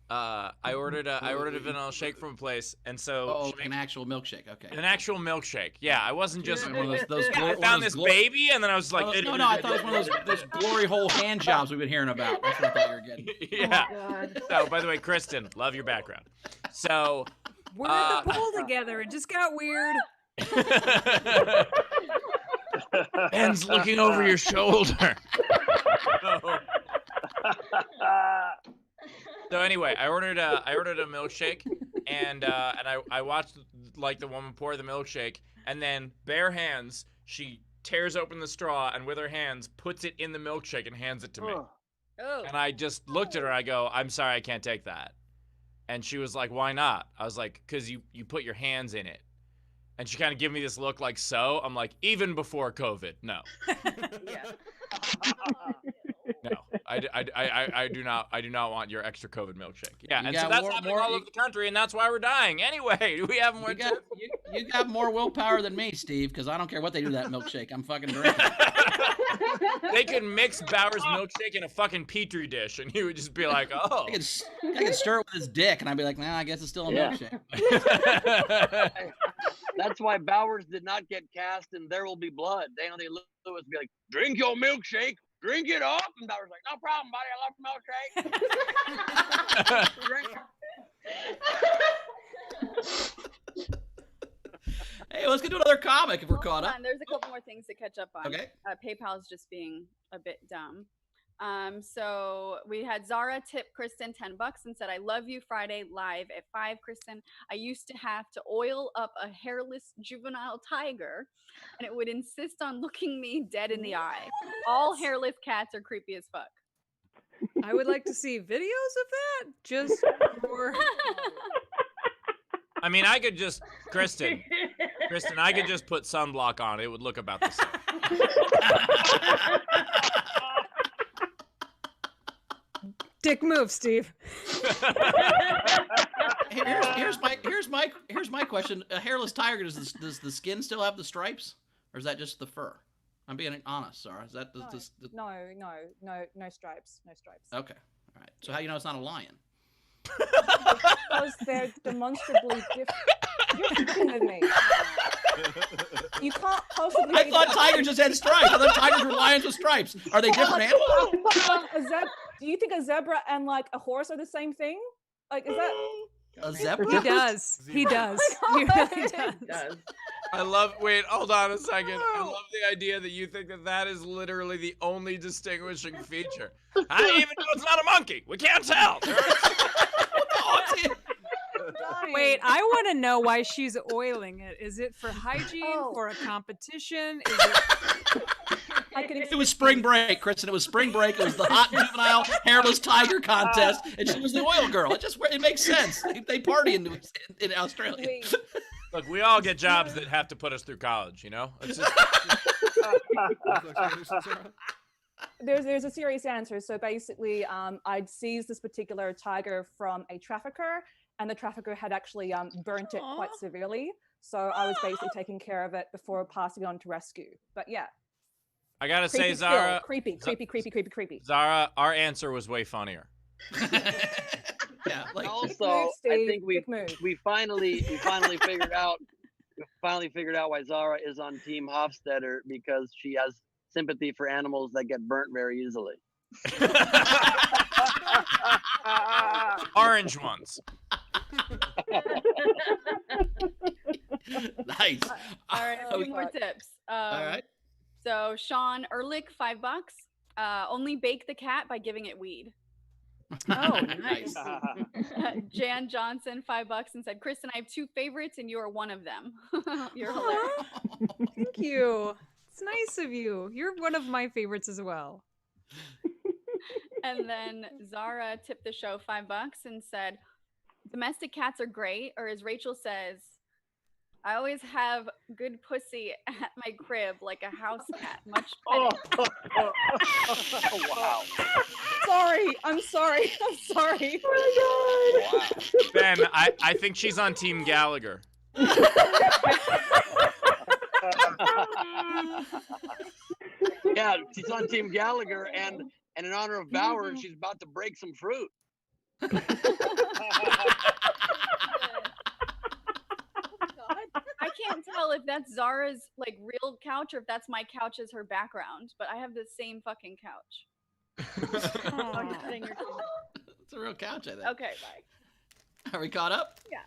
I ordered a vanilla shake from a place, and so an actual milkshake. Okay. An actual milkshake. Yeah, I wasn't just one of those I found this baby, and then I was like, no, I thought it was one of those glory hole hand jobs we've been hearing about. That's what I thought you were getting. Yeah. God. So, by the way, Kristin, love your background. So we're at the pool together. It just got weird. Ben's looking over your shoulder. So anyway, I ordered a milkshake, and I watched like the woman pour the milkshake, and then bare hands she tears open the straw, and with her hands puts it in the milkshake and hands it to me. Oh. And I just looked at her and I go, I'm sorry, I can't take that. And she was like, why not? I was like, because you put your hands in it. And she kind of gave me this look like, so? I'm like, even before COVID, no. Yeah. No, I do not want your extra COVID milkshake. Yeah, You and got so that's more- happening more- all over the country, and that's why we're dying. Anyway, do we have more tips? You got more willpower than me, Steve, because I don't care what they do to that milkshake. I'm fucking drinking. They could mix Bauer's milkshake in a fucking petri dish, and he would just be like, "Oh." I could stir it with his dick, and I'd be like, nah, I guess it's still a Yeah. milkshake. That's why Bowers did not get cast in There Will Be Blood. Daniel Day-Lewis would be like, drink your milkshake, drink it up. And Bowers like, no problem, buddy, I love milkshake. Drink. Hey, let's get to another comic if we're caught Hold up. on, there's a couple more things to catch up on. Okay. PayPal is just being a bit dumb. So we had Zara tip Kristin $10 and said, I love you Friday live at 5, Kristin. I used to have to oil up a hairless juvenile tiger and it would insist on looking me dead in the eye. All hairless cats are creepy as fuck. I would like to see videos of that just for. I mean, I could just, Kristin, I could just put sunblock on. It would look about the same. Dick move, Steve. Here's my question. A hairless tiger, does the skin still have the stripes, or is that just the fur? I'm being honest, Sarah. Is that No stripes. No stripes. Okay, all right. So how do you know it's not a lion? Because they're demonstrably different. You're fucking with me. You can't possibly. I thought tigers just had stripes. I thought tigers were lions with stripes. Are they different animals? Do you think a zebra and like a horse are the same thing? Like, is that? A zebra? He does. He does. He really does. I love, wait, hold on a second. I love the idea that you think that is literally the only distinguishing feature. I even know it's not a monkey. We can't tell. Wait, I want to know why she's oiling it. Is it for hygiene, for a competition? Is it... It was spring break, Kristin. It was spring break. It was the hot juvenile hairless tiger contest, and she was the oil girl. It makes sense. They party in Australia. Look, we all get jobs that have to put us through college, you know? It's just... There's a serious answer. So basically, I'd seized this particular tiger from a trafficker, and the trafficker had actually burnt it quite severely. So I was basically taking care of it before passing it on to rescue. But yeah. I gotta Creepy say, Zara... Creepy. Zara, our answer was way funnier. Yeah, like, Also, I think we finally figured out why Zara is on Team Hofstetter, because she has sympathy for animals that get burnt very easily. Orange ones. Nice. All right, a few more tips. All right. So Sean Ehrlich, $5. Only bake the cat by giving it weed. Oh, nice. Jan Johnson, $5 and said, Kristin, I have 2 favorites and you are one of them. You're hilarious. Thank you. It's nice of you. You're one of my favorites as well. And then Zara tipped the show $5 and said, domestic cats are great, or as Rachel says, I always have good pussy at my crib like a house cat. Much petting. Wow. I'm sorry. Wow. Ben, I think she's on Team Gallagher. Yeah, she's on Team Gallagher, and in honor of Bauer, she's about to break some fruit. I can't tell if that's Zara's like real couch or if that's my couch as her background, but I have the same fucking couch. I'm just kidding, you're kidding. It's a real couch, I think. Okay, bye. Are we caught up? Yeah.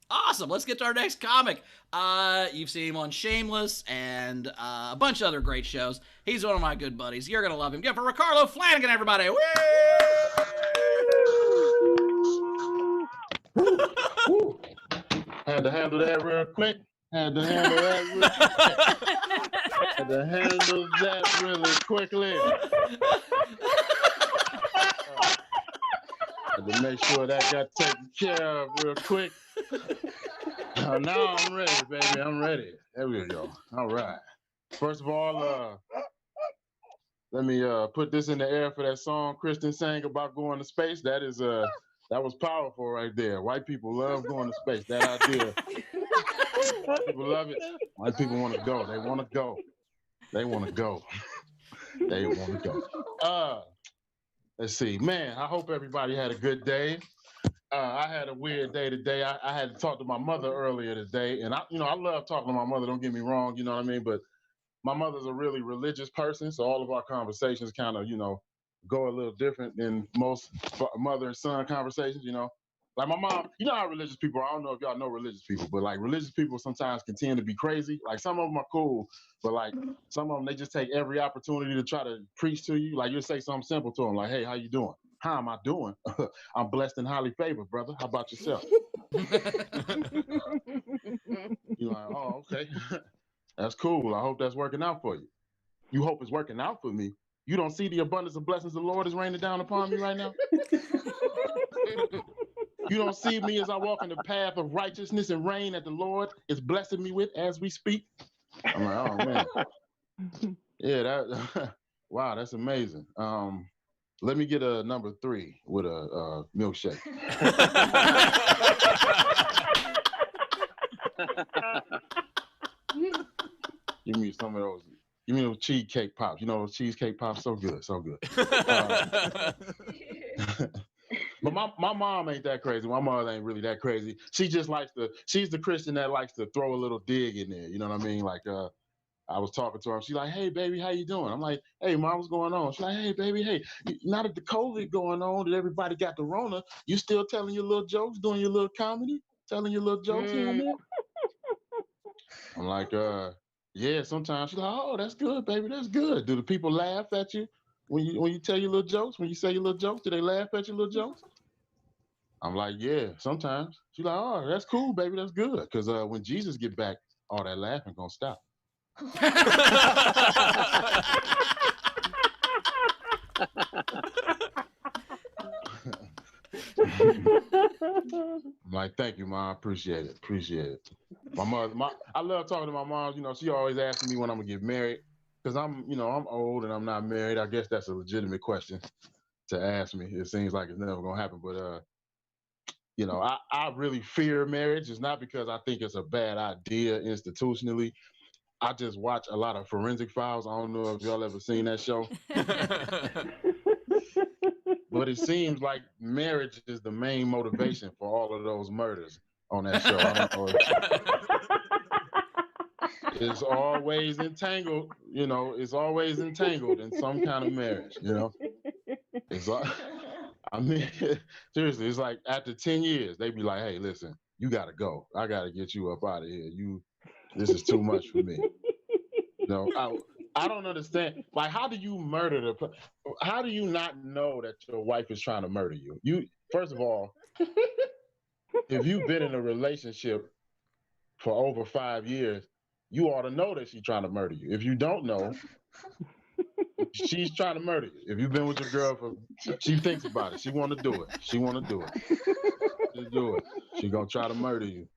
Awesome. Let's get to our next comic. You've seen him on Shameless and a bunch of other great shows. He's one of my good buddies. You're going to love him. Give it for Ricarlo Flanagan, everybody. Woo! Had to handle that real quick. had to handle that really quickly. Had to make sure that got taken care of real quick. Now I'm ready, baby. I'm ready. There we go. All right. First of all, let me put this in the air for that song Kristin sang about going to space. That was powerful right there. White people love going to space. That idea. White people love it. White people want to go. They want to go. They want to go. They want to go. Let's see. Man, I hope everybody had a good day. I had a weird day today. I had to talk to my mother earlier today, and I love talking to my mother. Don't get me wrong, you know what I mean. But my mother's a really religious person, so all of our conversations kind of, go a little different than most mother and son conversations. Like my mom, you know how religious people are. I don't know if y'all know religious people, but like religious people sometimes can tend to be crazy. Like some of them are cool, but like some of them, they just take every opportunity to try to preach to you. Like you'll say something simple to them, like, "Hey, how you doing?" "How am I doing?" "I'm blessed and highly favored, brother. How about yourself?" You're like, "Oh, okay." "That's cool. I hope that's working out for you." "You hope it's working out for me? You don't see the abundance of blessings the Lord is raining down upon me right now? You don't see me as I walk in the path of righteousness and rain that the Lord is blessing me with as we speak?" I'm like, "Oh man." Yeah, that wow, that's amazing. Let me get a number 3 with a milkshake. Give me some of those. Give me those cheesecake pops. You know those cheesecake pops, so good, so good. But my mom ain't that crazy. My mother ain't really that crazy. She just she's the Christian that likes to throw a little dig in there. You know what I mean? Like I was talking to her. She's like, "Hey, baby, how you doing?" I'm like, "Hey, Mom, what's going on?" She's like, "Hey, baby, hey, now that the COVID going on, that everybody got the Rona, you still telling your little jokes, doing your little comedy, telling your little jokes here and there?" I'm like, yeah, sometimes. She's like, "Oh, that's good, baby, that's good." "Do the people laugh at you when you tell your little jokes, when you say your little jokes? Do they laugh at your little jokes?" I'm like, "Yeah, sometimes." She's like, "Oh, that's cool, baby, that's good. Because when Jesus get back, all that laughing gonna stop." I'm like, "Thank you, Mom. Appreciate it. Appreciate it." My mother, I love talking to my mom. She always asking me when I'm gonna get married. Because I'm old and I'm not married. I guess that's a legitimate question to ask me. It seems like it's never gonna happen. But I really fear marriage. It's not because I think it's a bad idea institutionally. I just watch a lot of Forensic Files. I don't know if y'all ever seen that show. But it seems like marriage is the main motivation for all of those murders on that show. I don't know. It's always entangled, it's always entangled in some kind of marriage, It's I mean, seriously, it's like after 10 years, they be like, "Hey, listen, you got to go. I got to get you up out of here. This is too much for me." I don't understand. Like, how do you how do you not know that your wife is trying to murder you? First of all, if you've been in a relationship for over 5 years, you ought to know that she's trying to murder you. If you don't know, she's trying to murder you. If you've been with your girl she thinks about it. She want to do it. She want to do it. Just do it. She gonna try to murder you.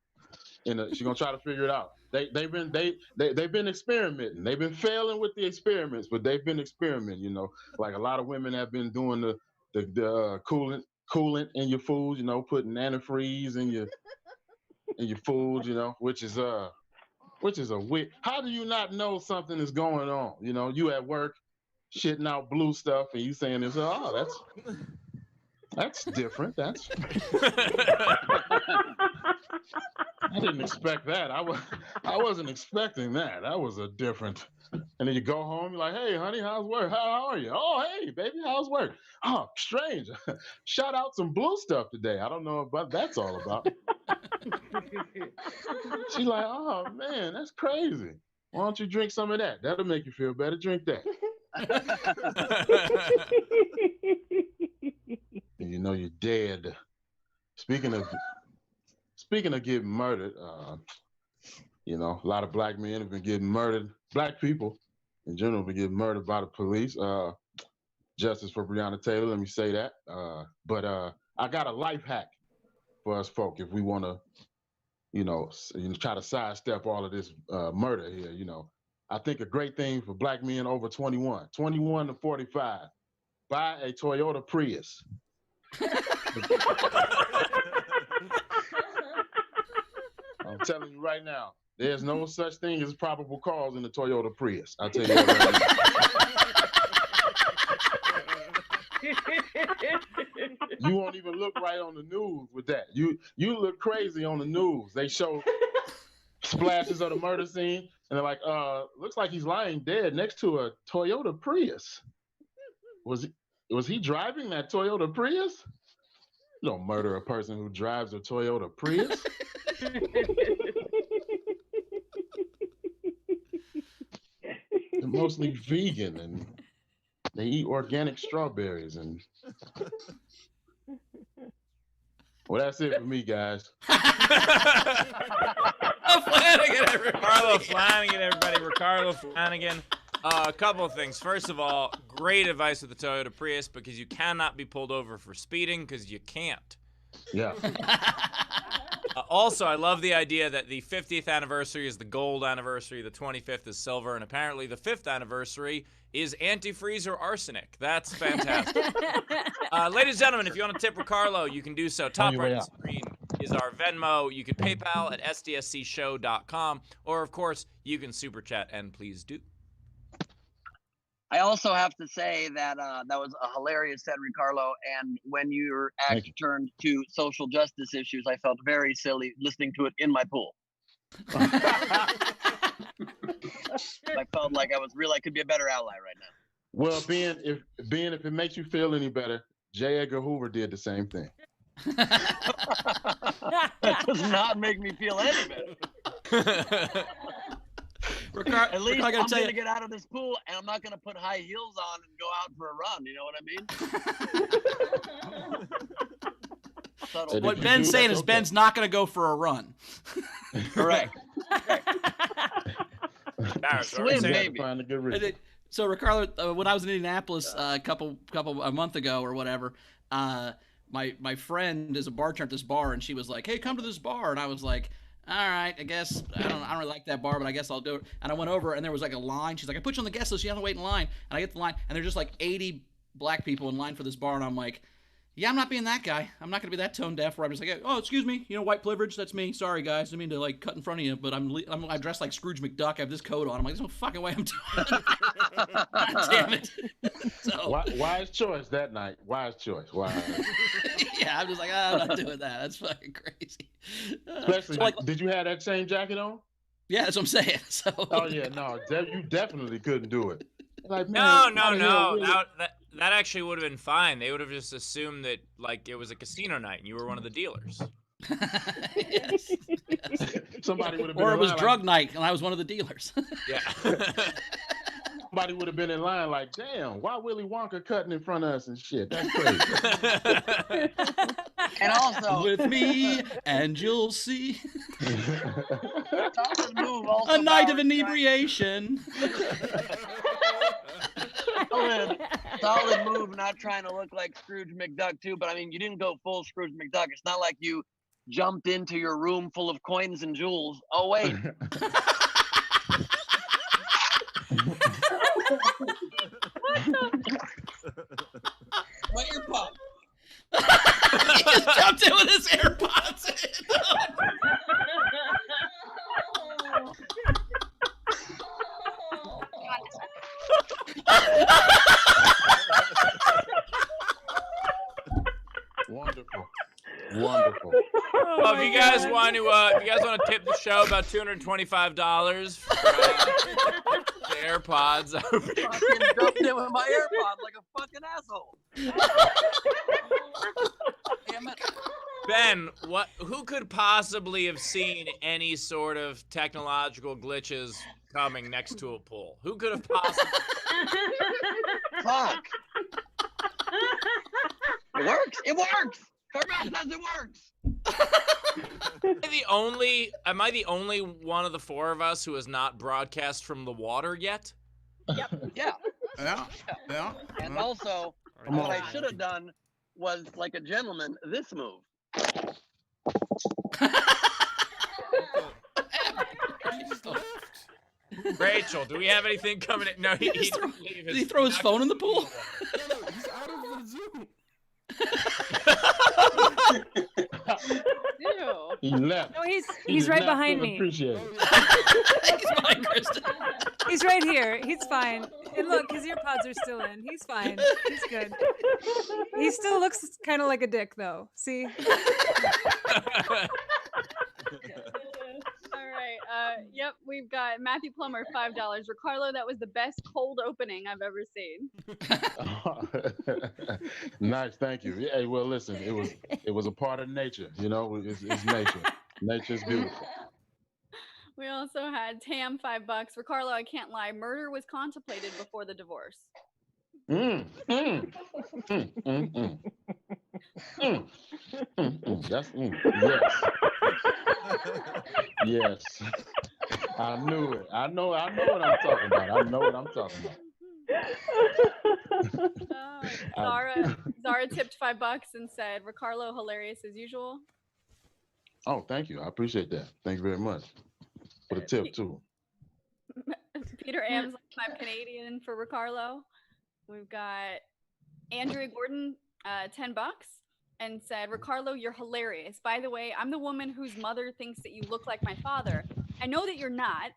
And she gonna try to figure it out. They've been experimenting. They've been failing with the experiments, but they've been experimenting. Like a lot of women have been doing the coolant in your foods. Putting antifreeze in your foods. Which is a weird. How do you not know something is going on? You at work shitting out blue stuff, and you saying this. "Oh, that's different. I didn't expect that. I wasn't expecting that. That was a different." And then you go home, you're like, "Hey, honey, how's work? How are you?" "Oh, hey, baby, how's work?" "Oh, strange. Shot out some blue stuff today. I don't know what that's all about." She's like, "Oh, man, that's crazy. Why don't you drink some of that? That'll make you feel better. Drink that." And you're dead. Speaking of getting murdered, a lot of black men have been getting murdered. Black people in general for getting murdered by the police. Justice for Breonna Taylor, let me say that. But I got a life hack for us folk if we want to, try to sidestep all of this murder here. I think a great thing for black men over 21 to 45, buy a Toyota Prius. I'm telling you right now, there's no such thing as probable cause in the Toyota Prius. I'll tell you that right now. You won't even look right on the news with that. You look crazy on the news. They show splashes of the murder scene, and they're like, looks like he's lying dead next to a Toyota Prius. Was he driving that Toyota Prius? You don't murder a person who drives a Toyota Prius. They're mostly vegan and they eat organic strawberries and well, that's it for me, guys. Flanagan, everybody. Ricarlo Flanagan, everybody. Ricarlo Flanagan. A couple of things. First of all, great advice with the Toyota Prius because you cannot be pulled over for speeding because you can't. Yeah. Also, I love the idea that the 50th anniversary is the gold anniversary, the 25th is silver, and apparently the 5th anniversary is antifreeze or arsenic. That's fantastic. Ladies and gentlemen, if you want to tip Ricarlo, you can do so. Top right of the screen is our Venmo. You can PayPal at sdscshow.com, or, of course, you can Super Chat, and please do. I also have to say that that was a hilarious set, Ricarlo. And when your act turned to social justice issues, I felt very silly listening to it in my pool. I felt like I could be a better ally right now. Well, Ben, if it makes you feel any better, J. Edgar Hoover did the same thing. That does not make me feel any better. At least I'm going to get out of this pool, and I'm not going to put high heels on and go out for a run. You know what I mean? What Ben's saying is Ben's not going to go for a run. Correct. Swim, baby. So, Ricardo, when I was in Indianapolis a month ago or whatever, my friend is a bartender at this bar, and she was like, "Hey, come to this bar," and I was like, all right, I guess I don't really like that bar, but I guess I'll do it. And I went over, and there was like a line. She's like, I put you on the guest list. You have to wait in line. And I get the line, and there's just like 80 black people in line for this bar, and I'm like, yeah, I'm not being that guy. I'm not gonna be that tone deaf where I'm just like, oh, excuse me, white privilege, that's me. Sorry, guys, I didn't mean to like cut in front of you, but I'm dressed like Scrooge McDuck. I have this coat on. I'm like, there's no fucking way I'm doing it. God damn it. So, wise choice that night. Wise choice. Wise. Yeah, I'm just like, I'm not doing that. That's fucking crazy. Especially, did you have that same jacket on? Yeah, that's what I'm saying. So. Oh yeah, no, you definitely couldn't do it. Like, man, no. That actually would have been fine. They would have just assumed that like it was a casino night and you were one of the dealers. Yes. Somebody would have been. Or it was drug night and I was one of the dealers. Yeah. Somebody would have been in line like, damn, why Willy Wonka cutting in front of us and shit? That's crazy. And also with me, and you'll see a night of inebriation. Solid move, not trying to look like Scrooge McDuck too, but I mean, you didn't go full Scrooge McDuck. It's not like you jumped into your room full of coins and jewels. Oh wait. My earpod. He just jumped in with his AirPods in. Wonderful. Well, if you guys want to tip the show about $225 for the AirPods, I would be jumped in with my AirPods like a fucking asshole. Damn it. Ben, who could possibly have seen any sort of technological glitches coming next to a pool? Who could have possibly? Fuck. It works. It works. Carmel says it works. Am I the only one of the four of us who has not broadcast from the water yet? Yep. Yeah. Yeah. And also, Come what on. I should have done was like a gentleman. This move. Rachel, do we have anything coming in? No, he didn't leave. Did he throw his phone in the pool? No, he's out of the Zoom. Ew. He left. No, He he's did right not behind feel me. appreciated. He's fine, Kristin. He's right here. He's fine. And look, his ear pods are still in. He's fine. He's good. He still looks kind of like a dick, though. See? All right. Yep. We've got Matthew Plummer, $5. Ricarlo, that was the best cold opening I've ever seen. Nice, thank you. Yeah, well, listen, it was a part of nature. You know, it's nature. Nature's beautiful. We also had Tam, $5. Ricarlo, I can't lie. Murder was contemplated before the divorce. Mm. That's yes. I knew it. I know what I'm talking about. I know what I'm talking about. Zara tipped $5 and said, Ricarlo, hilarious as usual. Oh, thank you. I appreciate that. Thank you very much for the tip too. Peter Am's like, I'm Canadian for Ricarlo. We've got Andrea Gordon, $10 and said, Ricarlo, you're hilarious. By the way, I'm the woman whose mother thinks that you look like my father. I know that you're not,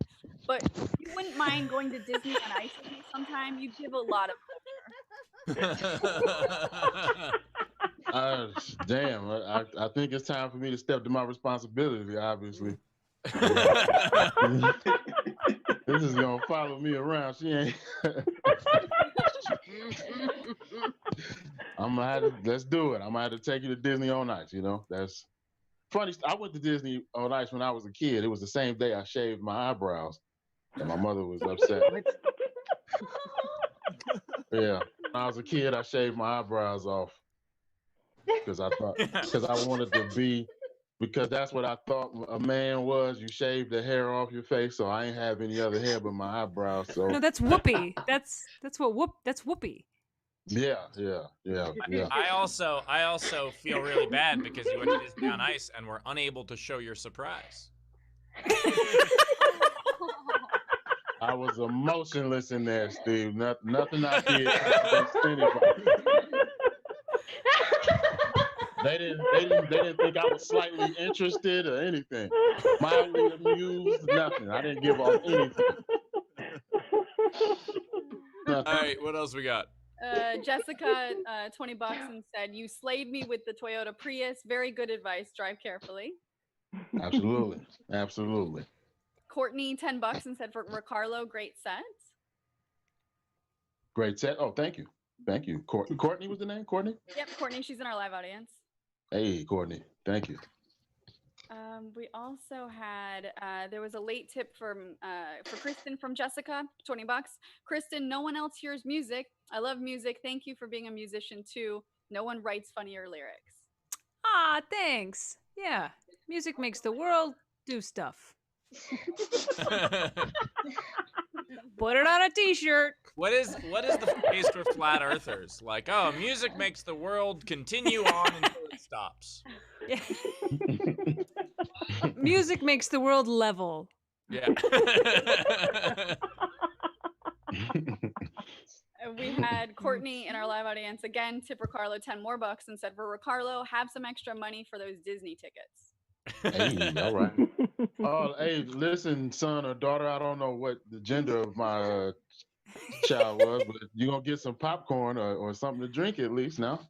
but if you wouldn't mind going to Disney on Ice with me sometime, you'd give a lot of culture. Damn, I think it's time for me to step to my responsibility, obviously. This is gonna follow me around. She ain't. Let's do it. I'm gonna have to take you to Disney on Ice. You know, that's funny. I went to Disney on Ice when I was a kid. It was the same day I shaved my eyebrows, and my mother was upset. Yeah, when I was a kid, I shaved my eyebrows off because I wanted to be. Because that's what I thought a man was. You shave the hair off your face, so I ain't have any other hair but my eyebrows. So No, that's Whoopi. That's Whoopi. Yeah. I also feel really bad because you went to Disney on Ice and were unable to show your surprise. I was emotionless in there, Steve. Nothing I did. They didn't think I was slightly interested or anything. Mildly amused, nothing. I didn't give off anything. All right, what else we got? Jessica, $20 and said, you slayed me with the Toyota Prius. Very good advice. Drive carefully. Absolutely. Courtney, $10 and said, for Ricarlo, great set. Great set. Oh, thank you. Courtney was the name? Courtney? Yep, Courtney. She's in our live audience. Hey, Courtney. Thank you. We also had, there was a late tip for Kristin from Jessica, $20. Kristin, no one else hears music. I love music. Thank you for being a musician too. No one writes funnier lyrics. Ah, thanks. Yeah, music makes the world do stuff. Put it on a t-shirt. What is the phrase for flat earthers? Like, oh, music makes the world continue on until it stops. Yeah. Music makes the world level. Yeah. We had Courtney in our live audience again, tip Ricarlo $10 more and said, for Ricarlo, have some extra money for those Disney tickets. Hey, all right. Oh, hey, listen, son or daughter, I don't know what the gender of my child was, but you're going to get some popcorn or something to drink at least now.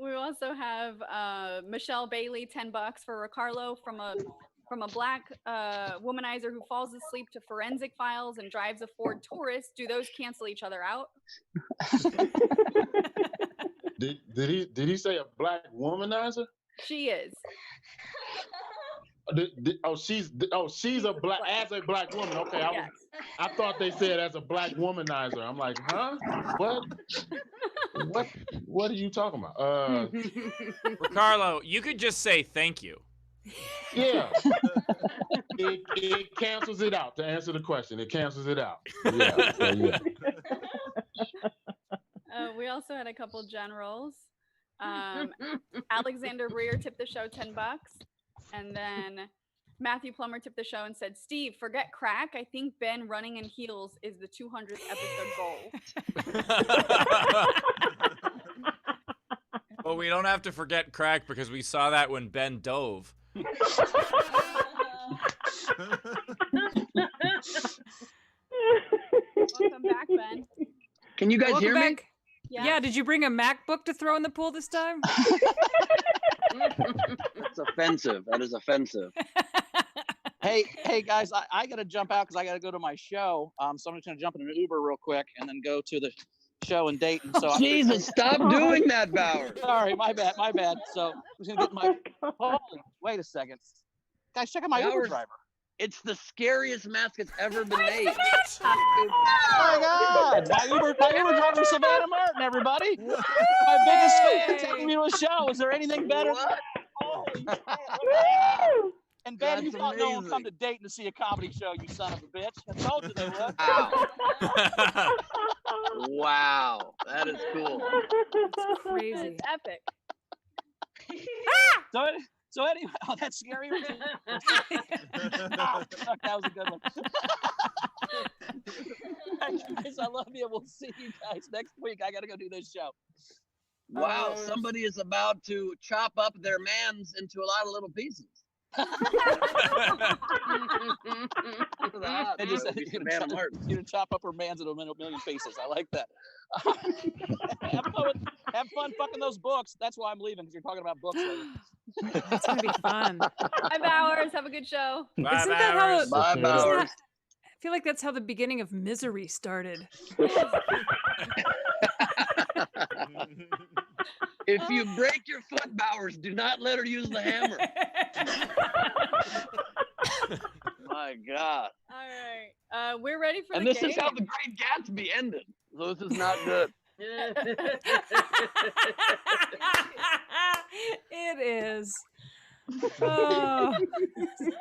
We also have Michelle Bailey, $10 for Ricarlo from a black womanizer who falls asleep to forensic files and drives a Ford Taurus. Do those cancel each other out? Did he say a black womanizer? She is. She's a black woman. Okay, Yes. I thought they said as a black womanizer. I'm like, huh? What are you talking about? Ricarlo, you could just say thank you. Yeah. It cancels it out. To answer the question, it cancels it out. Yeah. So, yeah. We also had a couple generals. Alexander Breer tipped the show $10, and then Matthew Plummer tipped the show and said, "Steve, forget crack. I think Ben running in heels is the 200th episode goal." Well, we don't have to forget crack because we saw that when Ben dove. Welcome back, Ben. Can you guys Welcome hear me? back. Yeah, did you bring a MacBook to throw in the pool this time? That's offensive. That is offensive. Hey guys, I gotta jump out because I gotta go to my show. So I'm just gonna jump in an Uber real quick and then go to the show in Dayton. So Jesus, stop doing that, Bowers. Sorry, my bad. So I'm just gonna get my. Holy, wait a second, guys, check out my Uber Bowers, driver. it's the scariest mask that's ever been made. Oh my God, my Uber driver, Savannah Martin, everybody. My biggest fan taking me to a show. Is there anything better? Holy shit. And Ben, you thought no one would come to Dayton to see a comedy show, you son of a bitch. I told you they would. Wow, that is cool. It's crazy. It's epic. So anyway, oh, that's scary. Oh, fuck, that was a good one. Guys, I love you. We'll see you guys next week. I got to go do this show. Wow, somebody is about to chop up their mans into a lot of little pieces. They just said you're gonna chop up her mans into a million pieces. I like that. Have fun fucking those books. That's why I'm leaving, because you're talking about books later. That's gonna be fun. Bye, Bowers. Have a good show. Bye, Isn't that how? Bye, Bowers. I feel like that's how the beginning of Misery started. If you break your foot, Bowers, do not let her use the hammer. My God. All right. We're ready for And the this game. is how The Great Gatsby ended. So this is not good. It is. Oh.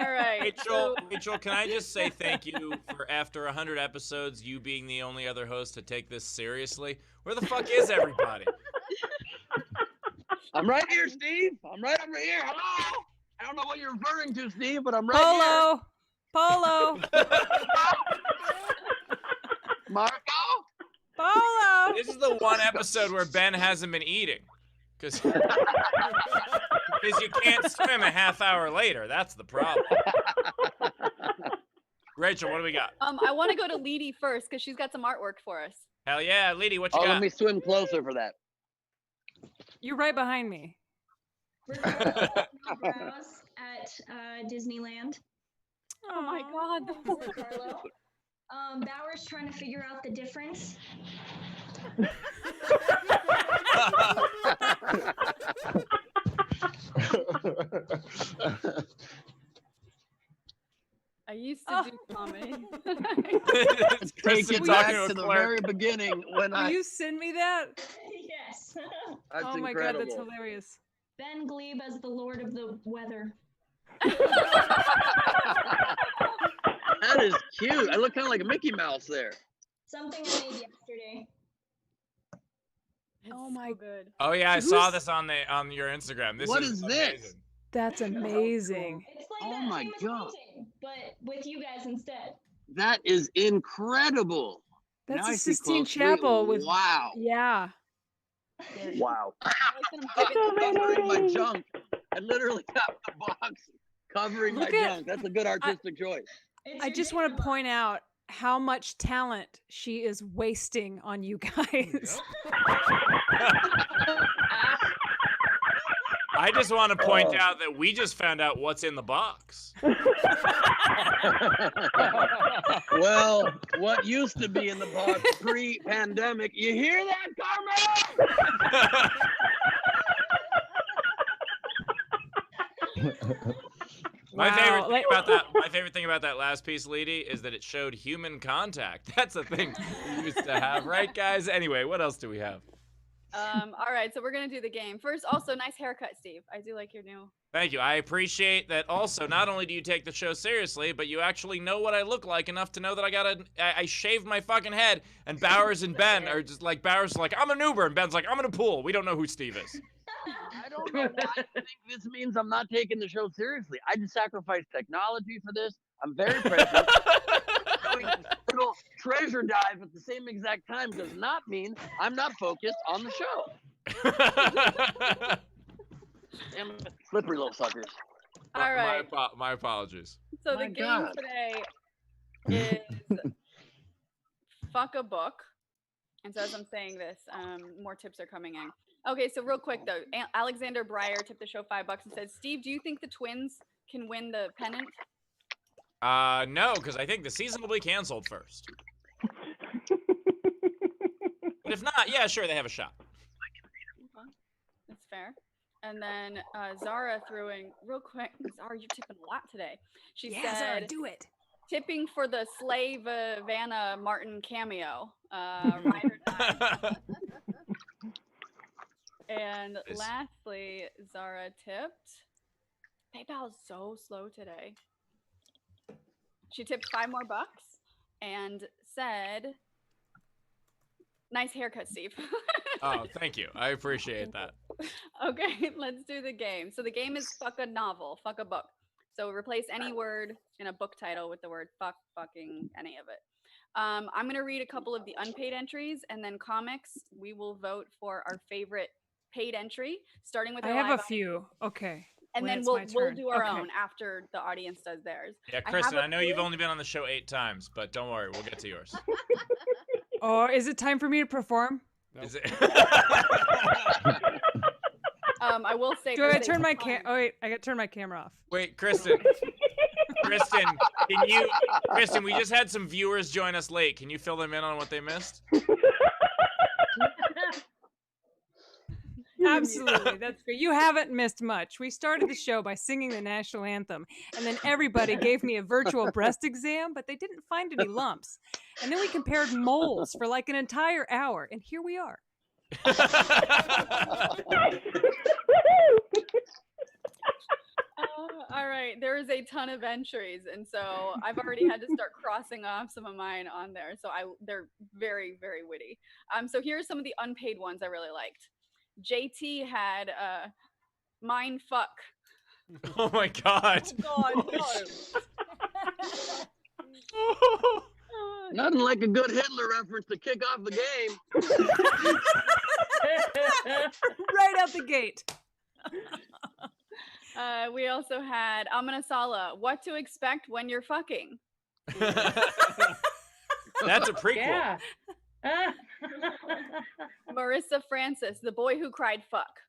All right. Rachel, can I just say thank you for, after 100 episodes, you being the only other host to take this seriously? Where the fuck is everybody? I'm right here, Steve. I'm right over here. Hello. I don't know what you're referring to, Steve, but I'm right here. Polo. Marco? Polo. This is the one episode where Ben hasn't been eating. Because you can't swim a half hour later. That's the problem. Rachel, what do we got? I want to go to Leedy first because she's got some artwork for us. Hell yeah, Leedy, what you Oh, got? let me swim closer for that. You're right behind me. Ricarlo at Disneyland. Oh my God. Ricarlo. Bowers trying to figure out the difference. I used to do comedy. Take it back to the very beginning when Will you send me that? Yes. That's oh my incredible. God, that's hilarious. Ben Glebe as the Lord of the Weather. That is cute. I look kind of like a Mickey Mouse there. Something I made yesterday. Oh my good. Oh yeah, I saw this on your Instagram. What is this? amazing. That's amazing. It's like Oh that my famous God. painting, but with you guys instead. That is incredible. That's Now the I see Sistine closely. Chapel with. Wow. Yeah. Wow. Covering my junk. I literally got the box covering my junk. That's a good artistic choice. I just want to point out how much talent she is wasting on you guys. I just want to point out that we just found out what's in the box. Well, what used to be in the box pre-pandemic? You hear that, Carmelo? My favorite thing about that last piece, Leedy, is that it showed human contact. That's a thing we used to have, right, guys? Anyway, what else do we have? All right, so we're gonna do the game first. Also, nice haircut, Steve. I do like your new. Thank you. I appreciate that. Also, not only do you take the show seriously, but you actually know what I look like enough to know that I shaved my fucking head. And Bowers and Ben are just like, Bowers is like, I'm an Uber, and Ben's like, I'm in a pool. We don't know who Steve is. I don't know why you think this means I'm not taking the show seriously. I just sacrificed technology for this. I'm very present. Doing a little treasure dive at the same exact time does not mean I'm not focused on the show. Damn it, slippery little suckers. All right. My apologies. So the game today is fuck a book. And so as I'm saying this, more tips are coming in. Okay, so real quick though, Alexander Breyer tipped the show $5 and said, Steve, do you think the Twins can win the pennant? No, because I think the season will be canceled first. But if not, yeah, sure, they have a shot. Okay. That's fair. And then Zara threw in real quick. Zara, you're tipping a lot today. She said, Zara, do it. Tipping for the Slave Vanna Martin cameo. Ride or die. And lastly, Zara tipped. PayPal is so slow today. She tipped $5 more and said, nice haircut, Steve. Oh, thank you. I appreciate that. Okay, let's do the game. So the game is fuck a novel, fuck a book. So replace any word in a book title with the word fuck, fucking, any of it. I'm going to read a couple of the unpaid entries, and then comics, we will vote for our favorite paid entry, starting with I have a few. Okay. And then we'll do our own after the audience does theirs. Yeah, Kristin, I know you've only been on the show 8 times, but don't worry, we'll get to yours. Oh, is it time for me to perform? No. Is it? I will say. Do I turn my Oh wait, I got to turn my camera off. Wait, Kristin. Kristin, we just had some viewers join us late. Can you fill them in on what they missed? Absolutely, that's great. You haven't missed much. We started the show by singing the national anthem, and then everybody gave me a virtual breast exam, but they didn't find any lumps. And then we compared moles for like an entire hour, and here we are. All right, there is a ton of entries, and so I've already had to start crossing off some of mine on there. So they're very, very witty. So here are some of the unpaid ones I really liked. JT had mind fuck. Oh my god. Oh god, no. Nothing like a good Hitler reference to kick off the game. Right out the gate. We also had Amanasala, what to expect when you're fucking. That's a prequel. Yeah. Marissa Francis, the boy who cried fuck.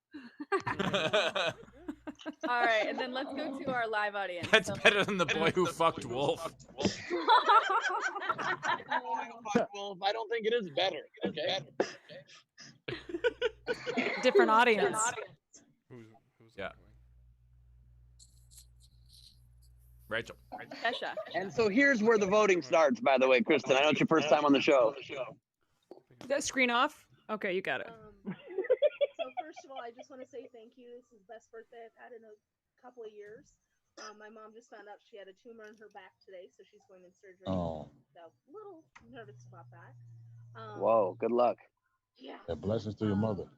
All right, and then let's go to our live audience. That's better than the boy who fucked Wolf. Wolf, I don't think it is better. Okay. Different audience. Who's Yeah. Rachel. Kesha. And so here's where the voting starts, by the way, Kristin. I know it's your first time on the show. That screen off? Okay, you got it. So first of all, I just want to say thank you. This is the best birthday I've had in a couple of years. My mom just found out she had a tumor in her back today, so she's going in surgery. Oh. So a little nervous about that. Whoa, good luck. Yeah. Blessings to your mother.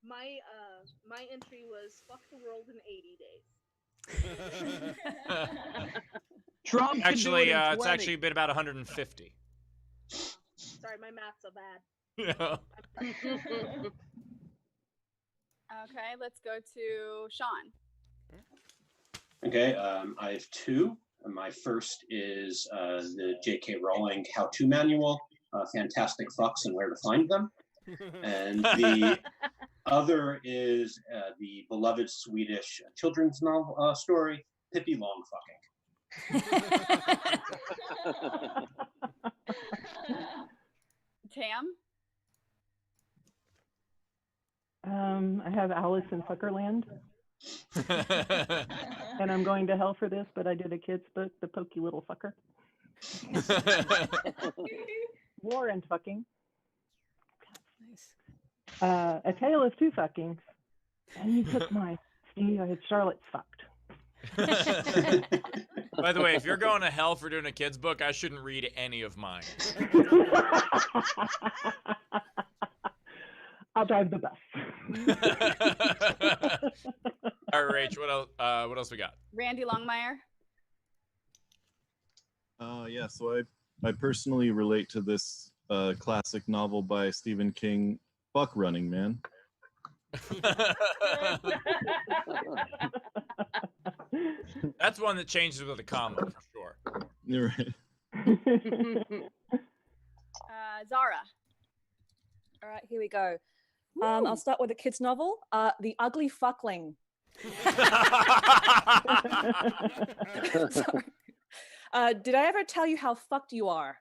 My entry was fuck the world in 80 days. Trump actually, it's actually been about 150. Sorry, my math's so bad. Yeah. Okay, let's go to Sean. Okay, I have 2. My first is the J.K. Rowling how-to manual, Fantastic Fucks and Where to Find Them. And the other is the beloved Swedish children's novel story, Pippi Longfucking. Tam? I have Alice in Fuckerland. And I'm going to hell for this, but I did a kid's book, The Pokey Little Fucker. War and fucking. Nice. A tale of two fuckings. And you took mine. Steve, I had Charlotte fucked. By the way, if you're going to hell for doing a kid's book, I shouldn't read any of mine. I'll drive the bus. All right, Rach, what else? What else we got? Randy Longmire. Yeah, so I personally relate to this classic novel by Stephen King, Buck Running Man. That's one that changes with a comma for sure. You're right. Zara. All right, here we go. I'll start with a kid's novel, The Ugly Fuckling. Did I ever tell you how fucked you are?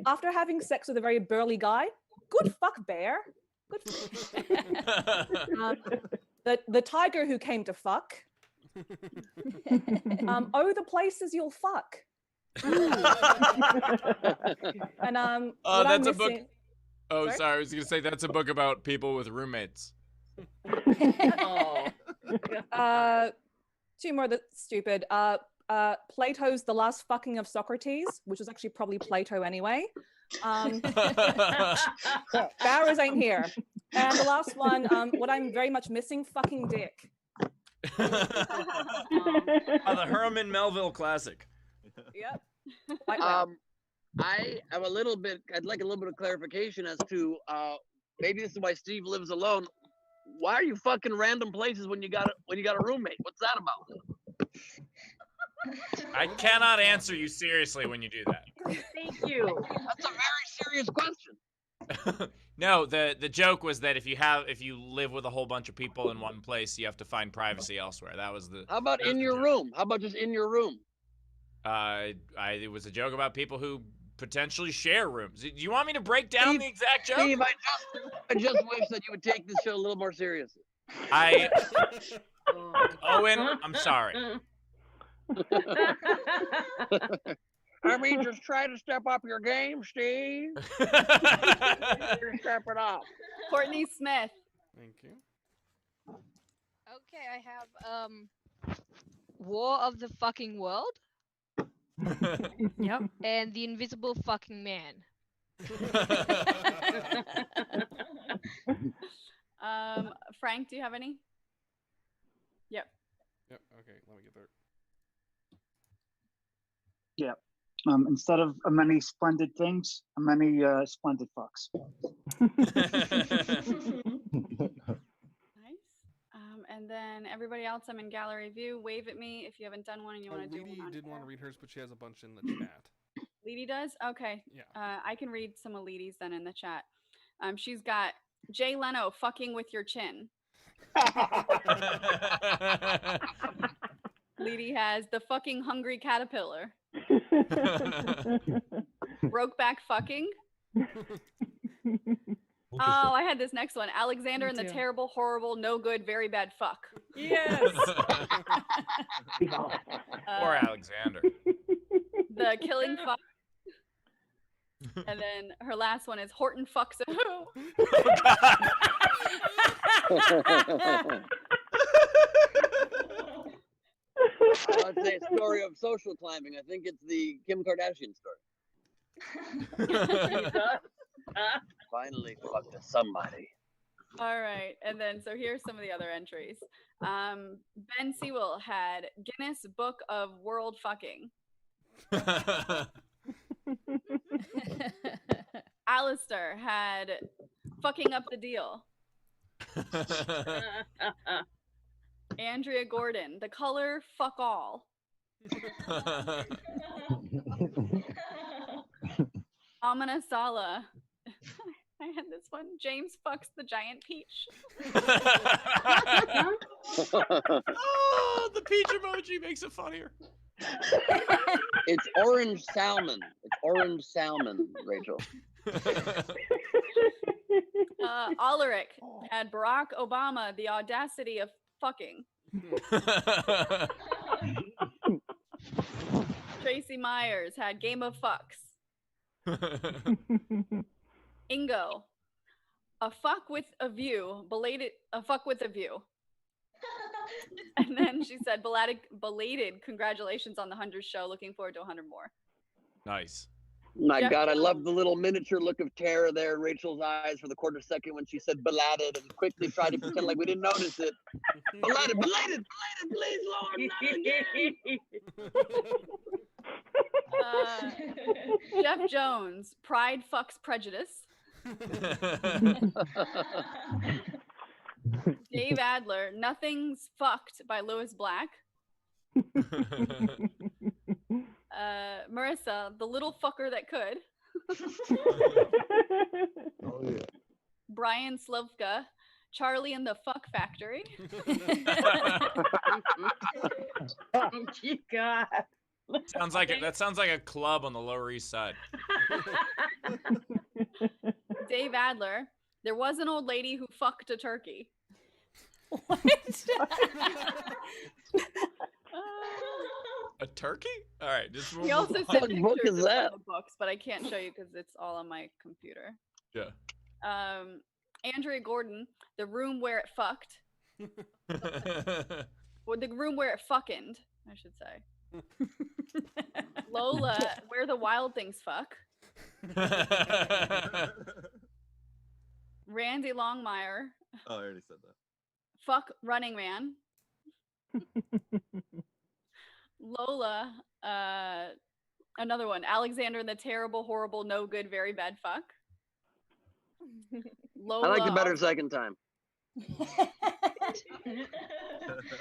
After having sex with a very burly guy, good fuck, bear. Good the tiger who came to fuck. Oh, the places you'll fuck. And that's a book. Oh, sorry, I was gonna say that's a book about people with roommates. Two more that's stupid. Plato's The Last Fucking of Socrates, which was actually probably Plato anyway. Bowers ain't here. And the last one, what I'm very much missing, fucking dick. The Herman Melville classic. Yep. I have a little bit. I'd like a little bit of clarification as to maybe this is why Steve lives alone. Why are you fucking random places when you got a roommate? What's that about? I cannot answer you seriously when you do that. Thank you. That's a very serious question. No, the joke was that if you live with a whole bunch of people in one place, you have to find privacy elsewhere. That was the. How about in your room? How about just in your room? It was a joke about people who potentially share rooms. Do you want me to break down the exact joke? Steve, I just wish that you would take this show a little more seriously. Owen, I'm sorry. I mean, just try to step up your game, Steve. Step it up. Courtney Smith. Thank you. Okay, I have War of the Fucking World. Yep. And The Invisible Fucking Man. Frank, do you have any? Yep. Yep. Okay, let me get there. Yeah. Instead of many splendid things, many splendid fucks. Nice. And then everybody else, I'm in gallery view. Wave at me if you haven't done one and you want to do one. Leedy didn't want to read hers, but she has a bunch in the chat. Leedy does? Okay. Yeah. I can read some of Leedy's then in the chat. She's got Jay Leno fucking with your chin. Leedy has the fucking hungry caterpillar. Brokeback fucking. Oh, I had this next one. Alexander and the terrible, horrible, no good, very bad fuck. Yes. Poor Alexander. The killing fuck. And then her last one is Horton fucks a who. I'd say a story of social climbing. I think it's the Kim Kardashian story. Finally fucked somebody. All right. And then, so here's some of the other entries. Ben Sewell had Guinness Book of World Fucking. Alistair had fucking up the deal. Andrea Gordon, the color fuck all. Amina Sala. I had this one. James fucks the giant peach. Oh, the peach emoji makes it funnier. It's orange salmon. It's orange salmon, Rachel. Ulrich had Barack Obama, the audacity of fucking. Tracy Myers had Game of Fucks. Ingo, a fuck with a view, a fuck with a view. And then she said, belated congratulations on the 100th show. Looking forward to 100 more. Nice. My Jeff God, I love Jones. the little miniature look of terror there in Rachel's eyes for the quarter second when she said belated and quickly tried to pretend like we didn't notice it. Belated, please, Lord, not again. Jeff Jones, pride fucks prejudice. Dave Adler, Nothing's Fucked by Lewis Black. Marissa, The Little Fucker That Could. Oh yeah. Brian Slovka, Charlie and the Fuck Factory. Oh, God. That sounds like a club on the Lower East Side. Dave Adler, There Was an Old Lady Who Fucked a Turkey. A turkey? All right, just move He also on. sent What book pictures is of some that? of the books, but I can't show you because it's all on my computer. Yeah. Andrea Gordon, The Room Where It Fucked. Or The Room Where It Fuckened, I should say. Lola, Where the Wild Things Fuck. Randy Longmire, Oh, I already said that. Fuck Running Man. Lola, another one, Alexander and the Terrible, Horrible, No Good, Very Bad Fuck. Lola I liked it better second time.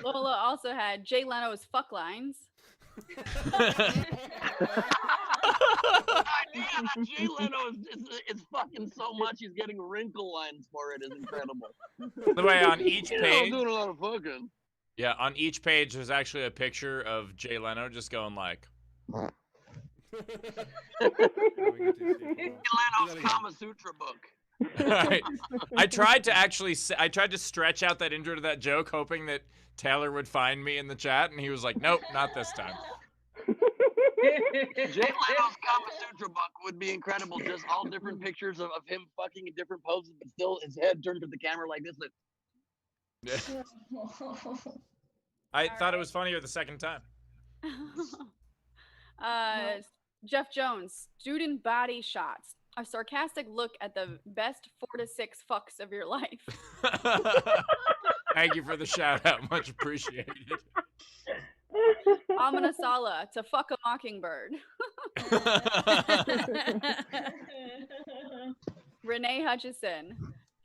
Lola also had Jay Leno's Fuck Lines. Jay Leno is fucking so much. He's getting wrinkle lines for it. Is incredible. By the way, on each I'm page, doing a lot of fucking. yeah, on each page, there's actually a picture of Jay Leno just going like. Leno's Kama Sutra book. Right. I tried to stretch out that intro to that joke, hoping that Taylor would find me in the chat, and he was like, "Nope, not this time." Jay Leno's Kama Sutra book would be incredible. Just all different pictures of him fucking in different poses, but still his head turned to the camera like this. Yeah. I thought it was funnier the second time. Jeff Jones, Student Body Shots. A sarcastic look at the best 4 to 6 fucks of your life. Thank you for the shout out. Much appreciated. Amina Sala, To Fuck a Mockingbird. Renee Hutchison,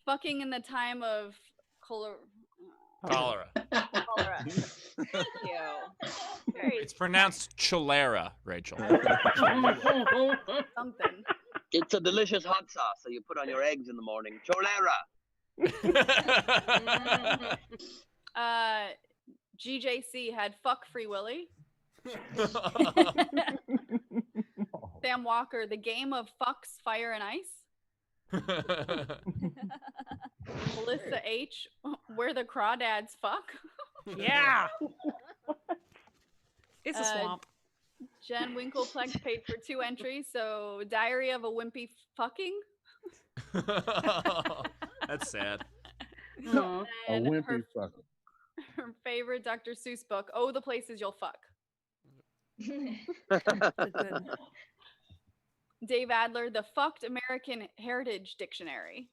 Fucking in the Time of Cholera. Thank you. It's pronounced cholera, Rachel. Something. It's a delicious hot sauce that you put on your eggs in the morning. Cholera. GJC had Fuck Free Willy. Sam Walker, The Game of Fucks, Fire and Ice. Melissa H, Where the Crawdads Fuck. Yeah. It's a swamp. Jen Winkleplex paid for 2 entries, so Diary of a Wimpy Fucking. That's sad. A And wimpy fucker. her favorite Dr. Seuss book, Oh, the Places You'll Fuck. Dave Adler, The Fucked American Heritage Dictionary.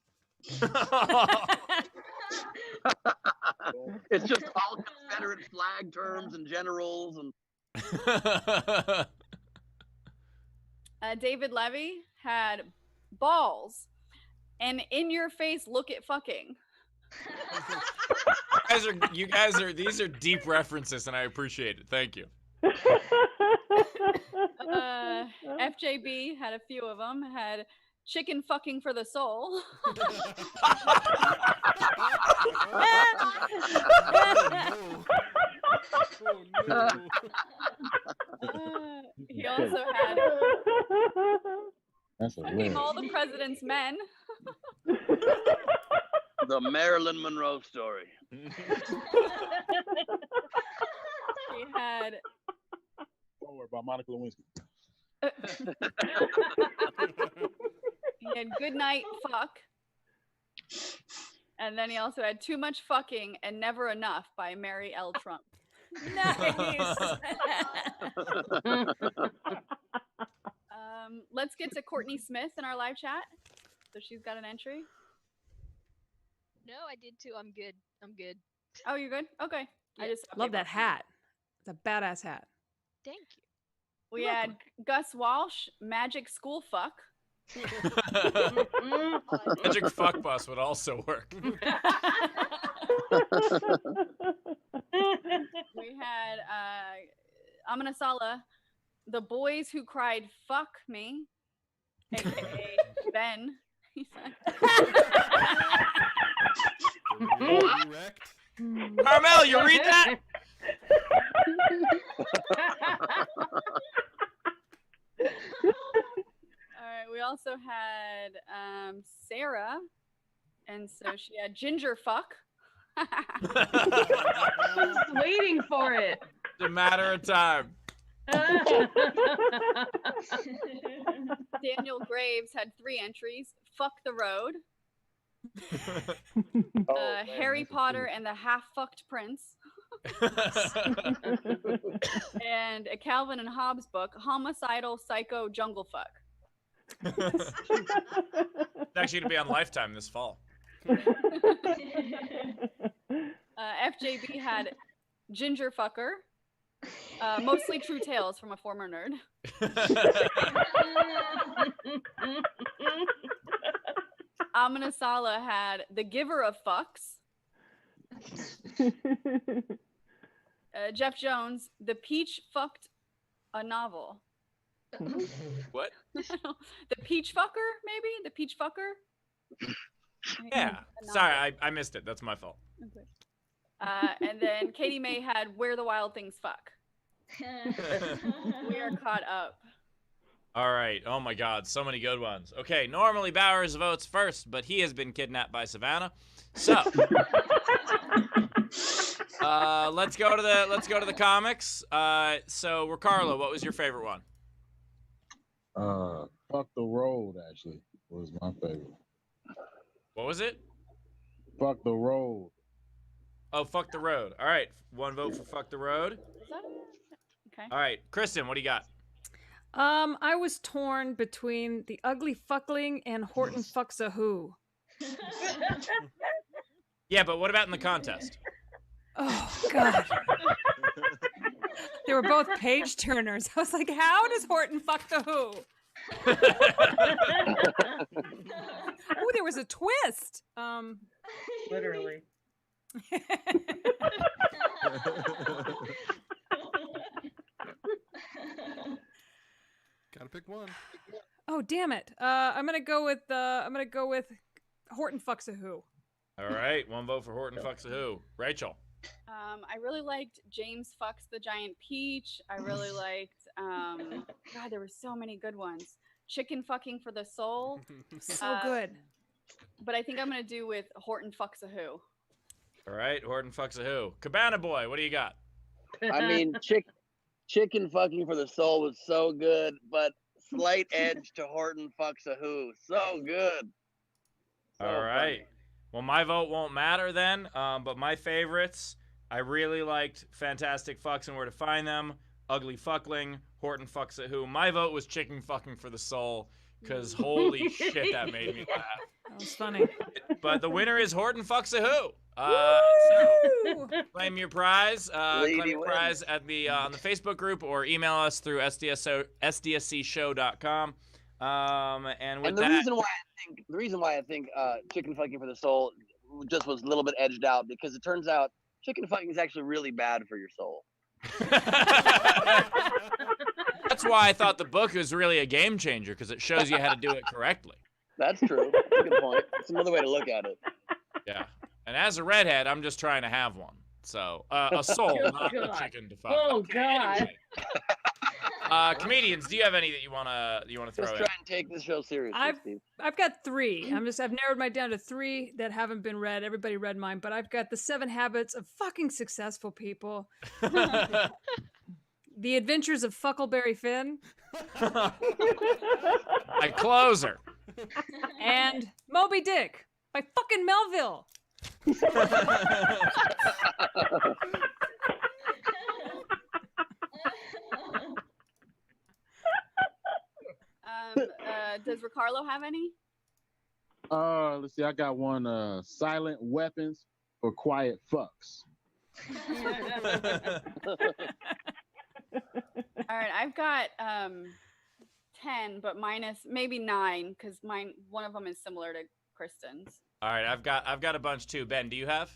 It's just all Confederate flag terms and generals and. David Levy had balls and in your face look at fucking. These are deep references, and I appreciate it. Thank you. FJB had a few of them. Had chicken fucking for the soul. He also had That's fucking all the president's men. The Marilyn Monroe story. He had. Don't worry about Monica Lewinsky. He had good night fuck. And then he also had Too Much Fucking and Never Enough by Mary L. Trump. Nice. Let's get to Courtney Smith in our live chat. So she's got an entry. No, I did too. I'm good. I'm good. Oh, you're good? Okay. I just Love that hat. It's a badass hat. Thank you. We had Gus Walsh, Magic School Fuck. Magic Fuck Bus would also work. We had Amanasala, The Boys Who Cried Fuck Me, aka Ben. He said. Carmel, you read that? All right, we also had Sarah, and so she had Ginger Fuck. Just waiting for it. It's a matter of time. Daniel Graves had 3 entries. Fuck the Road. Harry Potter and the Half-Fucked Prince. And a Calvin and Hobbes book, Homicidal Psycho Jungle Fuck. It's actually going to be on Lifetime this fall. FJB had Ginger Fucker. Mostly True Tales from a Former Nerd. Amanasala had The Giver of Fucks. Jeff Jones, The Peach Fucked a Novel. What? The Peach Fucker, maybe? The Peach Fucker? Yeah. Sorry, I missed it. That's my fault. Okay. And then Katie May had Where the Wild Things Fuck. We are caught up. All right. Oh my God, so many good ones. Okay, normally Bowers votes first, but he has been kidnapped by Savannah. So let's go to the comics. So Ricarlo, what was your favorite one? Fuck the Road actually was my favorite. What was it? Fuck the Road. Oh, Fuck the Road. All right, 1 vote for Fuck the Road. Is that it? Okay. All right, Kristin, what do you got? I was torn between The Ugly Fuckling and Horton Fucks a Who. Yeah, but what about in the contest? Oh, God. They were both page turners. I was like, how does Horton fuck the Who? Oh, there was a twist. Literally. Gotta pick one. Oh, damn it. I'm gonna go with Horton Fucks a Who. All right, 1 vote for Horton Fucks a Who. Rachel. I really liked James Fucks the Giant Peach. I really liked, God, there were so many good ones. Chicken Fucking for the Soul. So good. But I think I'm going to do with Horton Fucks a Who. All right, Horton Fucks a Who. Cabana Boy, what do you got? I mean, Chicken Fucking for the Soul was so good, but slight edge to Horton Fucks a Who. So good. So All right. funny. Well, my vote won't matter then, but my favorites, I really liked Fantastic Fucks and Where to Find Them, Ugly Fuckling, Horton Fucks a Who. My vote was Chicken Fucking for the Soul, because holy shit, that made me laugh. That was funny. But the winner is Horton Fucks a Who. So claim your prize. Claim your prize at the on the Facebook group or email us through sdscshow.com. And with the that, reason why I think Chicken Fucking for the Soul just was a little bit edged out, because it turns out chicken fucking is actually really bad for your soul. that's why I thought the book was really a game changer, because it shows you how to do it correctly. That's true. That's a good point. It's another way to look at it. Yeah. And as a redhead, I'm just trying to have one. So a soul, not a chicken to fuck. Oh God. Comedians, do you have any that you wanna throw Just in? try and take this show seriously, Steve. I've got 3. I've narrowed mine down to 3 that haven't been read. Everybody read mine, but I've got The 7 Habits of Fucking Successful People. The Adventures of Fuckleberry Finn. I closer. And Moby Dick. by fucking Melville. Does Ricarlo have any? Let's see. I got one. Silent weapons for quiet fucks. All right, I've got 10, but minus maybe 9 because one of them is similar to Kristen's. All right, I've got a bunch too. Ben, do you have?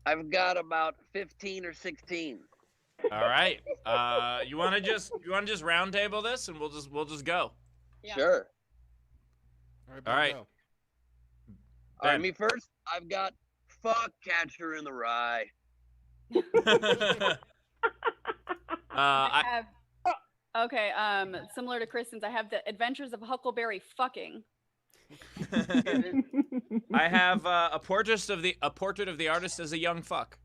I've got about 15 or 16. All right. You want to just round table this and we'll just go. Yeah. Sure. All right. All right, me first. I've got fuck Catcher in the Rye. I have similar to Kristen's. I have the Adventures of Huckleberry Fucking. I have a portrait of the artist as a young fuck.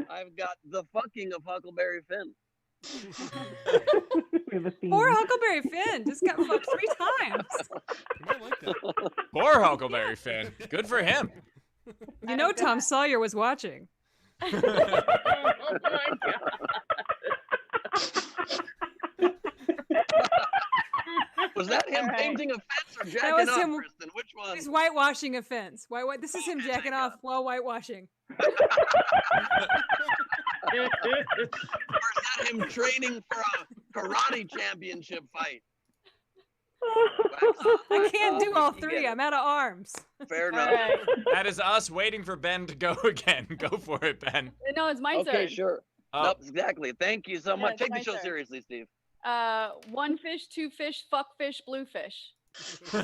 I've got the fucking of Huckleberry Finn. Poor Huckleberry Finn just got fucked 3 times. Poor Huckleberry Finn. Good for him. You know Tom Sawyer was watching. Oh my god. Was that him painting a fence or jacking That was off, him. Kristen? Which one? He's whitewashing a fence. This is him jacking off while whitewashing. Or is that him training for a karate championship fight? I can't do all 3. I'm out of arms. Fair enough. Right. That is us waiting for Ben to go again. Go for it, Ben. No, it's my turn. Okay, sure. Oh. Nope, exactly. Thank you so much. it's Take my the show turn. seriously, Steve. 1 fish, 2 fish, fuck fish, blue fish. The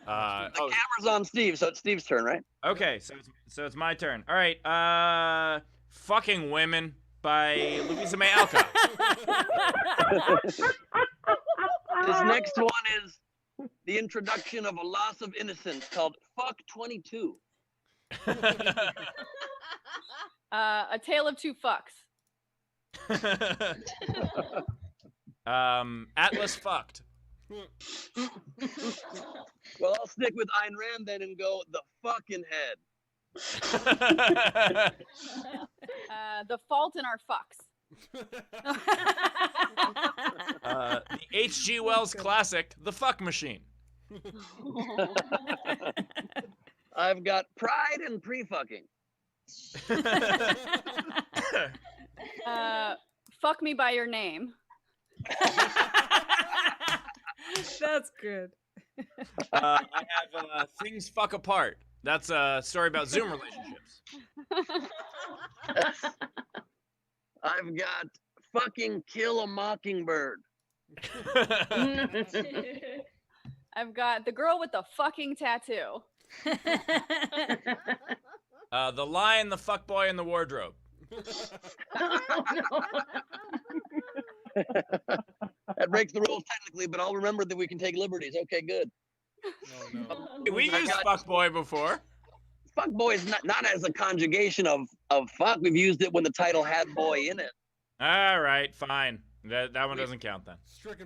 camera's on Steve, so it's Steve's turn, right? Okay, so it's my turn. All right. Fucking Women by Louisa May Alcott. This next one is the introduction of a loss of innocence called Fuck 22. A Tale of Two Fucks. Atlas fucked. Well, I'll stick with Ayn Rand then and go the fucking head. The Fault in Our Fucks. The H.G. Wells classic, The Fuck Machine. I've got Pride and Pre-Fucking. Fuck Me by Your Name. That's good. I have Things Fuck Apart. That's a story about Zoom relationships. I've got fucking Kill a Mockingbird. I've got The Girl with the Fucking Tattoo. The Lion, the Fuckboy, and the Wardrobe. That breaks the rules technically, but I'll remember that we can take liberties. Okay, good. We used fuckboy before. Fuckboy is not as a conjugation of fuck. We've used it when the title had boy in it. All right, fine. That one doesn't count then.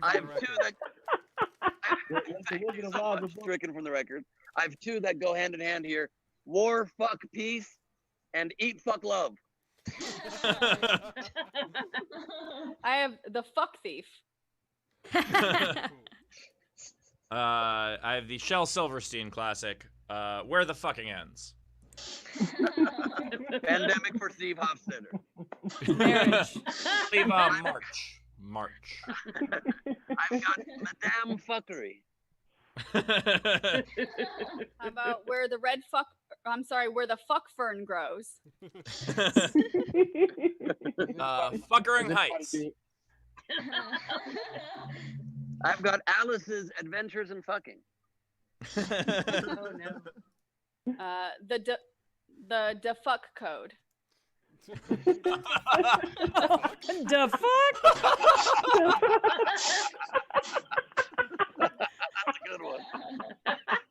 I have 2 that. Stricken from the record. I have 2 that go hand in hand here: War, Fuck, Peace, and Eat, Fuck, Love. I have The Fuck Thief. I have the Shel Silverstein classic, Where the Fucking Ends. Pandemic for Steve Hofstadter. Marriage. Steve, March. I've got Madame Fuckery. How about Where the Fuck Fern Grows. Fuckering Heights. I've got Alice's Adventures in Fucking. Oh no. The Defuck Code. The fuck? That's a good one.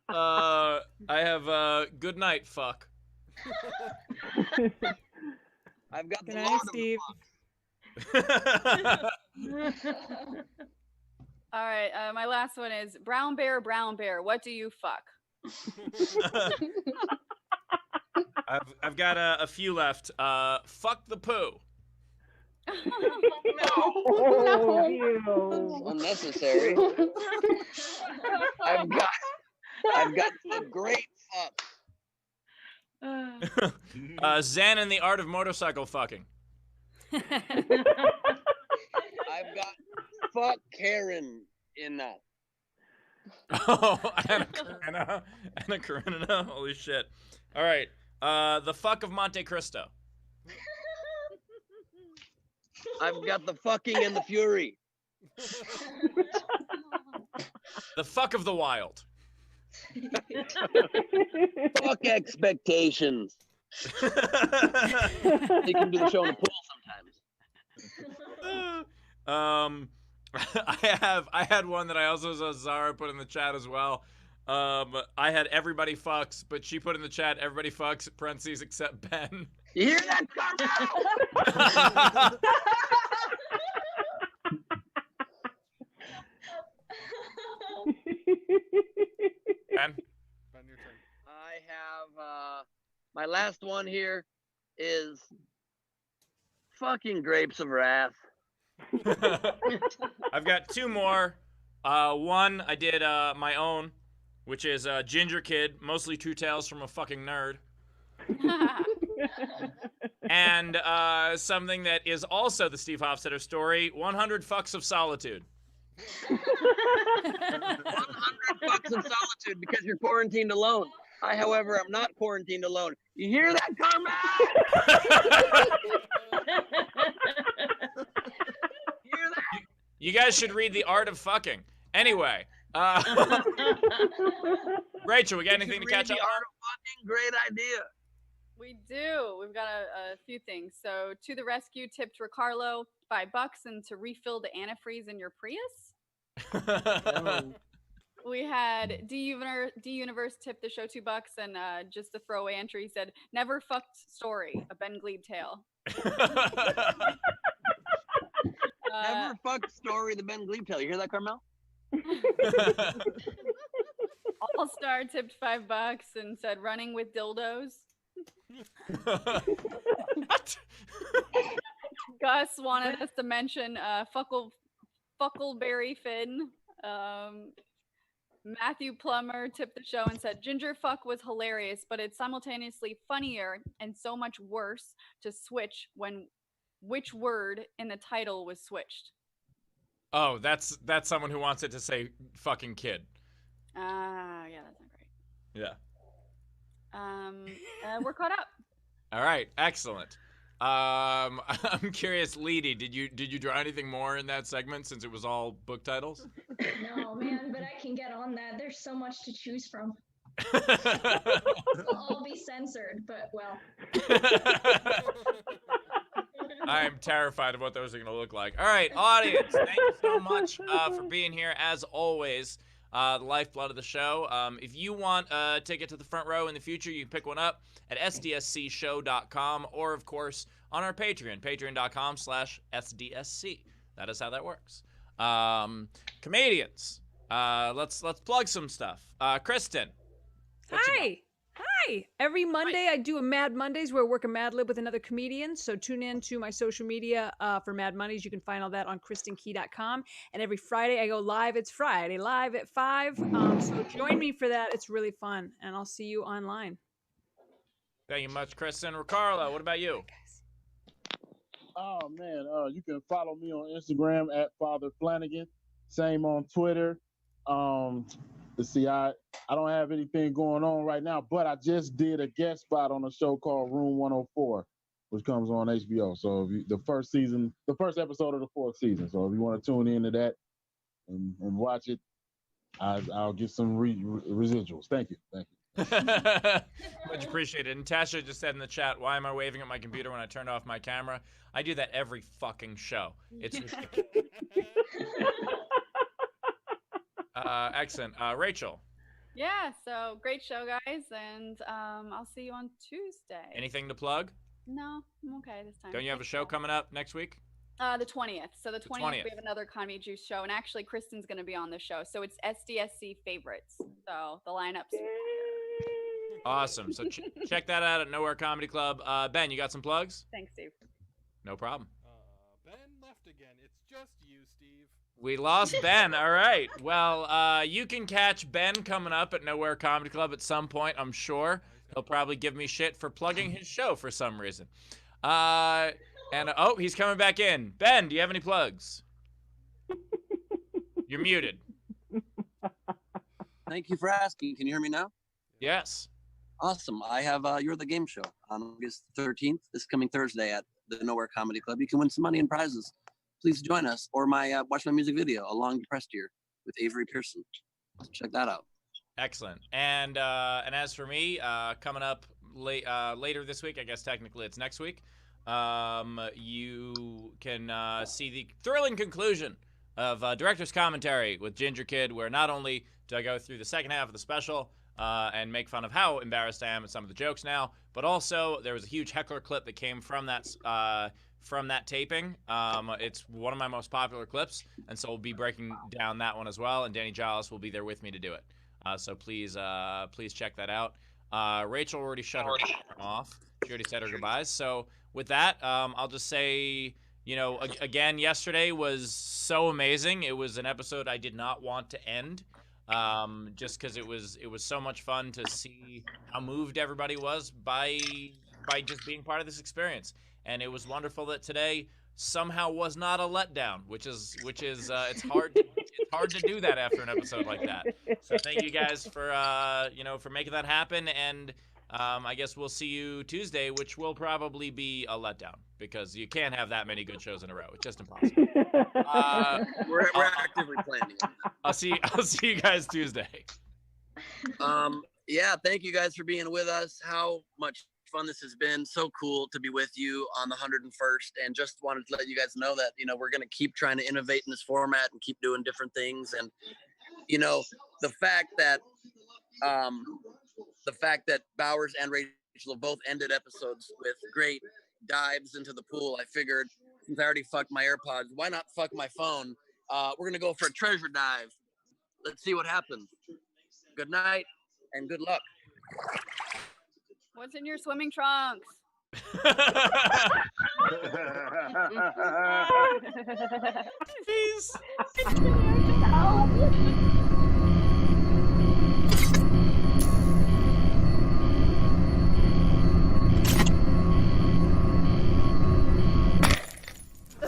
I have Good Night Fuck. I've got Good the night, Lord Steve. of the All right, my last one is brown bear, what do you fuck? I've got a few left. Fuck the poo. Oh, That's unnecessary. I've got the great fuck. Zen and the art of motorcycle fucking. I've got fuck Karen in that. Oh, Anna Karenina. Holy shit. All right. The fuck of Monte Cristo. I've got the fucking and the fury. The fuck of the wild. Fuck expectations. You can do the show in the pool sometimes. I had one that I also saw Zara put in the chat as well. I had everybody fucks, but she put in the chat everybody fucks parentheses except Ben. You hear that, Carmel? Ben? I have my last one here is fucking grapes of wrath. I've got two more. One I did my own, which is Ginger Kid, mostly true tales from a fucking nerd. And something that is also the Steve Hofstetter story, 100 fucks of solitude. 100 fucks of solitude because you're quarantined alone. I, however, am not quarantined alone. You hear that, Carmel? You guys should read The Art of Fucking. Anyway, Rachel, we got anything to catch up The Art of Fucking, great idea. We do. We've got a few things. So, to the rescue tipped Ricarlo $5 and to refill the antifreeze in your Prius. We had D Universe tipped the show $2 and just a throwaway entry said, "Never fucked story, a Ben Glebe tale." Never fucked story, the Ben Glebe tale. You hear that, Carmel? All Star tipped $5 and said, "Running with dildos." What? Gus wanted us to mention Fuckleberry Finn. Matthew Plummer tipped the show and said, "Ginger fuck was hilarious, but it's simultaneously funnier and so much worse to switch when which word in the title was switched." Oh, that's someone who wants it to say fucking kid. Yeah, that's not great. Yeah. We're caught up. All right, excellent. I'm curious, Leedy, did you draw anything more in that segment since it was all book titles? No, man, but I can get on that. There's so much to choose from. They'll all be censored, but well. I am terrified of what those are going to look like. All right, audience, thank you so much for being here. As always, the lifeblood of the show. If you want a ticket to the front row in the future, you can pick one up at sdscshow.com or, of course, on our Patreon, patreon.com/sdsc. That is how that works. Comedians, let's plug some stuff. Kristin. Hi. Every Monday I do a Mad Mondays where I work a Mad Lib with another comedian. So tune in to my social media for Mad Mondays. You can find all that on kristinkey.com. And every Friday I go live. It's Friday live at 5. So join me for that. It's really fun. And I'll see you online. Thank you much, Kristin. Ricarlo, what about you? Oh man, you can follow me on Instagram at Father Flanagan. Same on Twitter. Let's see, I don't have anything going on right now, but I just did a guest spot on a show called Room 104, which comes on HBO. So the first episode of the 4th season. So if you want to tune into that and watch it, I'll get some residuals. Thank you. Much appreciated. And Tasha just said in the chat, "Why am I waving at my computer when I turned off my camera?" I do that every fucking show. It's ridiculous. Excellent. Rachel. Yeah, so great show, guys, and I'll see you on Tuesday. Anything to plug? No, I'm okay this time. Don't you have a show coming up next week? The 20th. So the 20th, we have another Comedy Juice show, and actually Kristin's going to be on the show. So it's SDSC favorites. So the lineups. Awesome. So check that out at Nowhere Comedy Club. Ben, you got some plugs? Thanks, Steve. No problem. Ben left again. It's just you, Steve. We lost Ben. All right. Well, you can catch Ben coming up at Nowhere Comedy Club at some point, I'm sure. He'll probably give me shit for plugging his show for some reason. Oh, he's coming back in. Ben, do you have any plugs? You're muted. Thank you for asking. Can you hear me now? Yes. Awesome. I have You're the Game Show on August 13th, this coming Thursday at the Nowhere Comedy Club. You can win some money and prizes. Please join us, or watch my music video, A Long Depressed Year, with Avery Pearson. Check that out. Excellent. And as for me, coming up later this week, I guess technically it's next week, you can see the thrilling conclusion of Director's Commentary with Ginger Kid, where not only do I go through the second half of the special and make fun of how embarrassed I am at some of the jokes now, but also there was a huge heckler clip that came from that taping. It's one of my most popular clips, and so we'll be breaking down that one as well, and Danny Giles will be there with me to do it. So please check that out. Rachel already shut her off. She already said her goodbyes. So with that, I'll just say, again, yesterday was so amazing. It was an episode I did not want to end, just because it was so much fun to see how moved everybody was by just being part of this experience. And it was wonderful that today somehow was not a letdown, which is it's hard to do that after an episode like that. So thank you guys for making that happen, and I guess we'll see you Tuesday, which will probably be a letdown because you can't have that many good shows in a row. It's just impossible. We're actively planning. I'll see you guys Tuesday. Yeah, thank you guys for being with us. How much fun this has been. So cool to be with you on the 101st, and just wanted to let you guys know that we're going to keep trying to innovate in this format and keep doing different things. And the fact that Bowers and Rachel have both ended episodes with great dives into the pool, I figured since I already fucked my AirPods, why not fuck my phone? We're going to go for a treasure dive. Let's see what happens. Good night and good luck. What's in your swimming trunks? Peace.